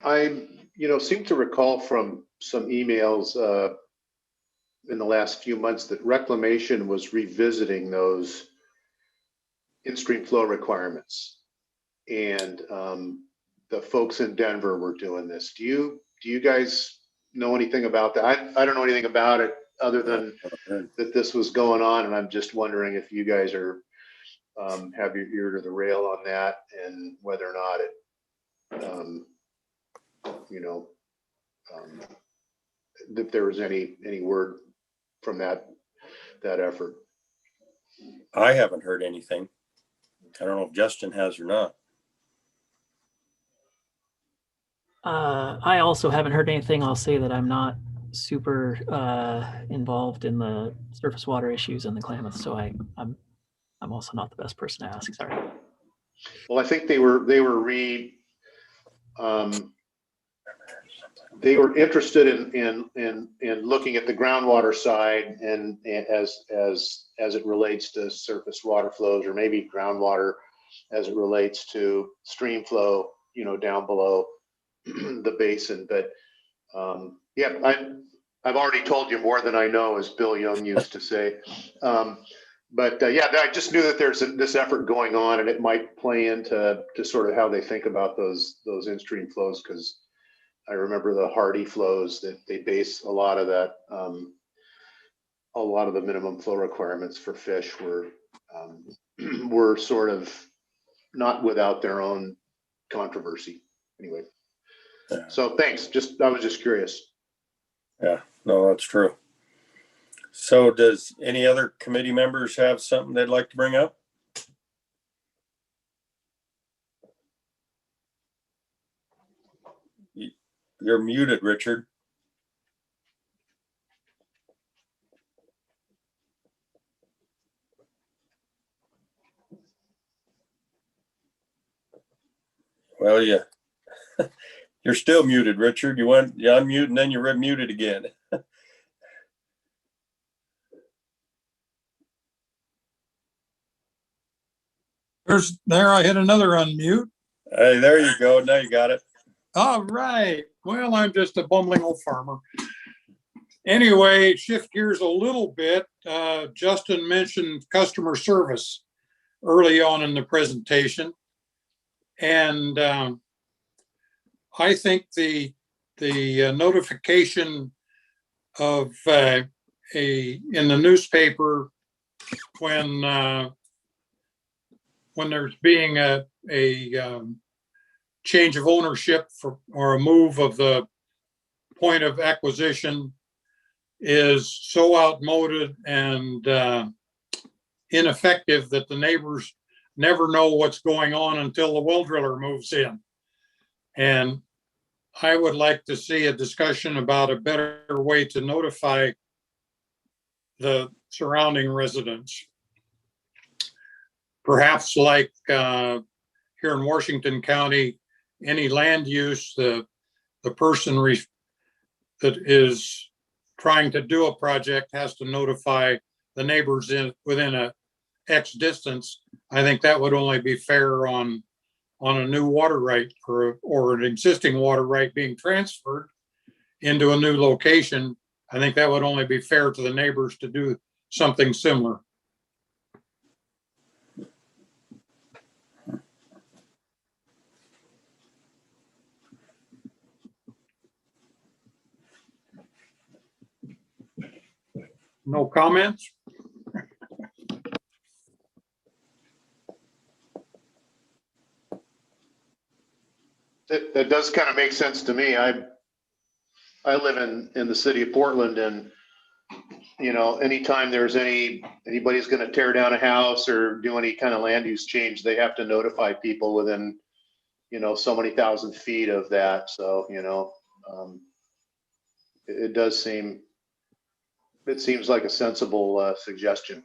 S4: I, seem to recall from some emails in the last few months that Reclamation was revisiting those in-stream flow requirements, and the folks in Denver were doing this. Do you guys know anything about that? I don't know anything about it other than that this was going on, and I'm just wondering if you guys are have your ear to the rail on that, and whether or not it if there was any word from that effort.
S2: I haven't heard anything. I don't know if Justin has or not.
S1: I also haven't heard anything. I'll say that I'm not super involved in the surface water issues in the Klamath, so I'm also not the best person to ask. Sorry.
S4: Well, I think they were interested in looking at the groundwater side and as it relates to surface water flows, or maybe groundwater as it relates to stream flow, down below the basin. But yeah, I've already told you more than I know, as Bill Young used to say. Yeah, I just knew that there's this effort going on, and it might play into sort of how they think about those in-stream flows, because I remember the hardy flows that they base a lot of that, a lot of the minimum flow requirements for fish were sort of not without their own controversy. Anyway, so thanks. I was just curious.
S2: Yeah, no, that's true. So does any other committee members have something they'd like to bring up? You're muted, Richard. Well, yeah, you're still muted, Richard. You unmute and then you muted again.
S3: There, I hit another unmute.
S2: Hey, there you go. Now you got it.
S3: All right. Well, I'm just a bumbling old farmer. Anyway, shift gears a little bit. Justin mentioned customer service early on in the presentation. And I think the notification of in the newspaper when there's being a change of ownership or a move of the point of acquisition is so outmoded and ineffective that the neighbors never know what's going on until the well driller moves in. And I would like to see a discussion about a better way to notify the surrounding residents. Perhaps like here in Washington County, any land use, the person that is trying to do a project has to notify the neighbors within a X distance. I think that would only be fair on a new water right or an existing water right being transferred into a new location. I think that would only be fair to the neighbors to do something similar. No comments?
S4: That does kind of make sense to me. I live in the city of Portland, and anytime there's anybody's going to tear down a house or do any kind of land use change, they have to notify people within so many thousand feet of that. So it seems like a sensible suggestion.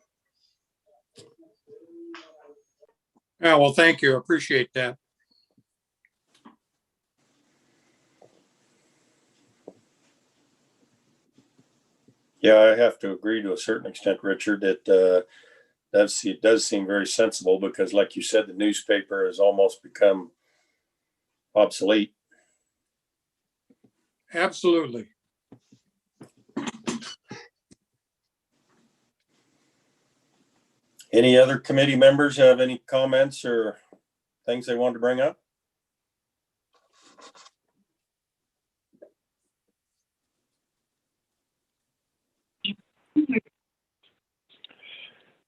S3: Yeah, well, thank you. I appreciate that.
S2: Yeah, I have to agree to a certain extent, Richard. It does seem very sensible because, like you said, the newspaper has almost become obsolete.
S3: Absolutely.
S2: Any other committee members have any comments or things they want to bring up?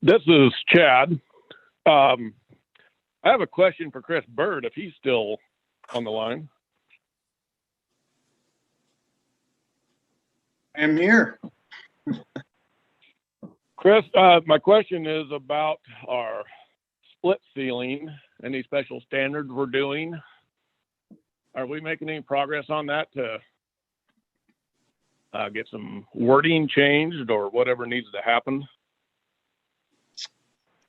S16: This is Chad. I have a question for Chris Bird, if he's still on the line.
S13: I'm here.
S16: Chris, my question is about our split ceiling, any special standards we're doing. Are we making any progress on that to get some wording changed or whatever needs to happen?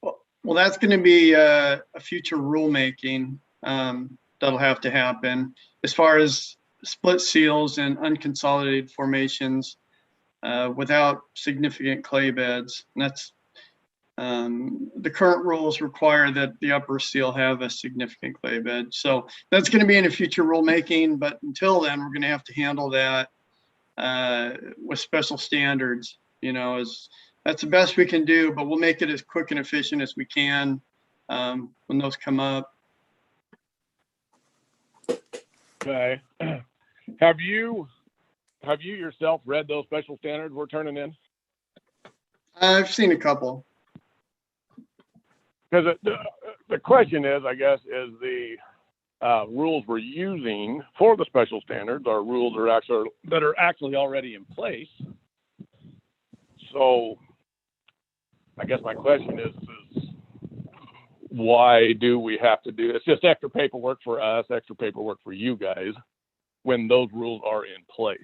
S13: Well, that's going to be a future rulemaking that'll have to happen as far as split seals and unconsolidated formations without significant clay beds. And that's the current rules require that the upper seal have a significant clay bed. So that's going to be in a future rulemaking, but until then, we're going to have to handle that with special standards. You know, that's the best we can do, but we'll make it as quick and efficient as we can when those come up.
S16: Okay. Have you yourself read those special standards we're turning in?
S13: I've seen a couple.
S16: Because the question is, I guess, is the rules we're using for the special standards are rules that are actually already in place. So I guess my question is why do we have to do it's just extra paperwork for us, extra paperwork for you guys when those rules are in place?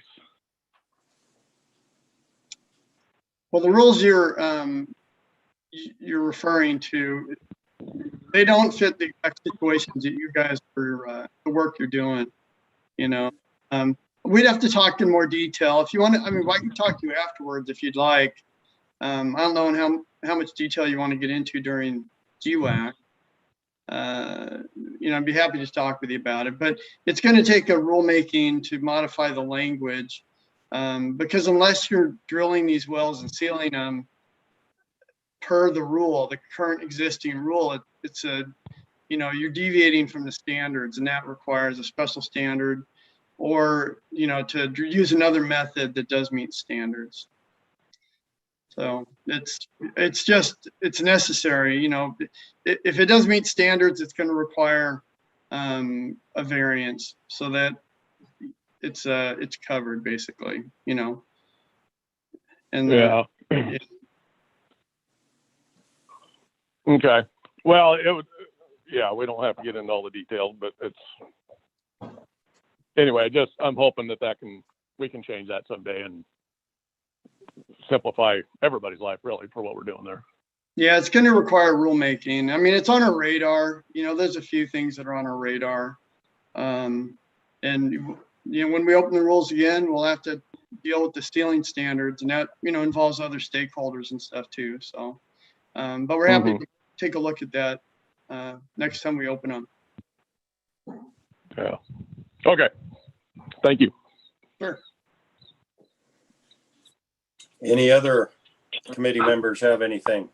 S13: Well, the rules you're referring to, they don't fit the exact situations that you guys for the work you're doing. You know, we'd have to talk in more detail if you want to. I mean, I can talk to you afterwards if you'd like. I don't know how much detail you want to get into during GWAC. You know, I'd be happy to talk with you about it, but it's going to take a rulemaking to modify the language because unless you're drilling these wells and sealing them per the rule, the current existing rule, it's you know, you're deviating from the standards, and that requires a special standard or, you know, to use another method that does meet standards. So it's necessary, you know, if it does meet standards, it's going to require a variance so that it's covered basically, you know. And
S16: yeah. Okay. Well, it would, yeah, we don't have to get into all the details, but it's anyway, I'm hoping that we can change that someday and simplify everybody's life really for what we're doing there.
S13: Yeah, it's going to require rulemaking. I mean, it's on our radar. You know, there's a few things that are on our radar. And, you know, when we open the rules again, we'll have to deal with the sealing standards, and that, you know, involves other stakeholders and stuff too. So, but we're happy to take a look at that next time we open them.
S16: Yeah. Okay. Thank you.
S13: Sure.
S2: Any other committee members have anything?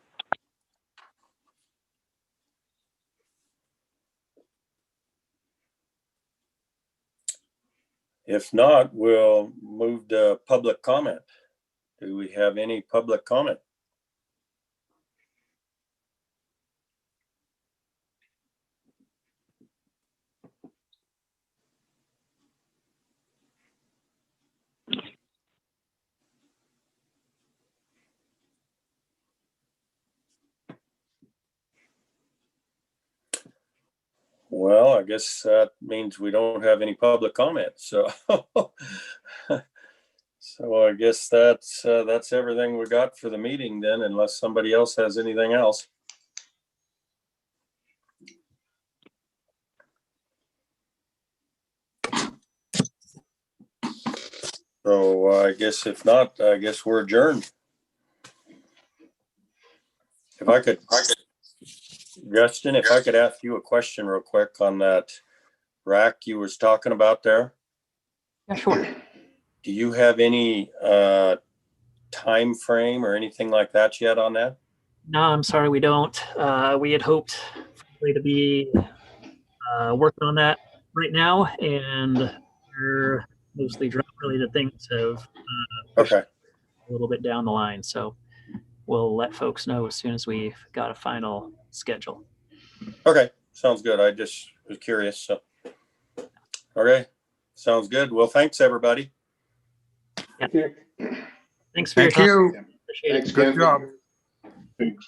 S2: If not, we'll move to public comment. Do we have any public comment? Well, I guess that means we don't have any public comment. So, so I guess that's everything we got for the meeting then, unless somebody else has anything else. So I guess if not, I guess we're adjourned. If I could, Justin, if I could ask you a question real quick on that rack you was talking about there.
S1: Yeah, sure.
S2: Do you have any time frame or anything like that yet on that?
S1: No, I'm sorry, we don't. We had hoped to be working on that right now, and we're mostly drought-related things have pushed a little bit down the line. So we'll let folks know as soon as we've got a final schedule.
S2: Okay, sounds good. I just was curious. So, okay, sounds good. Well, thanks everybody.
S9: Thank you.
S1: Thanks for your
S3: Thank
S1: time.
S3: you.
S1: Appreciate it.
S4: Thanks
S3: Good
S4: again.
S3: job.
S7: Thanks.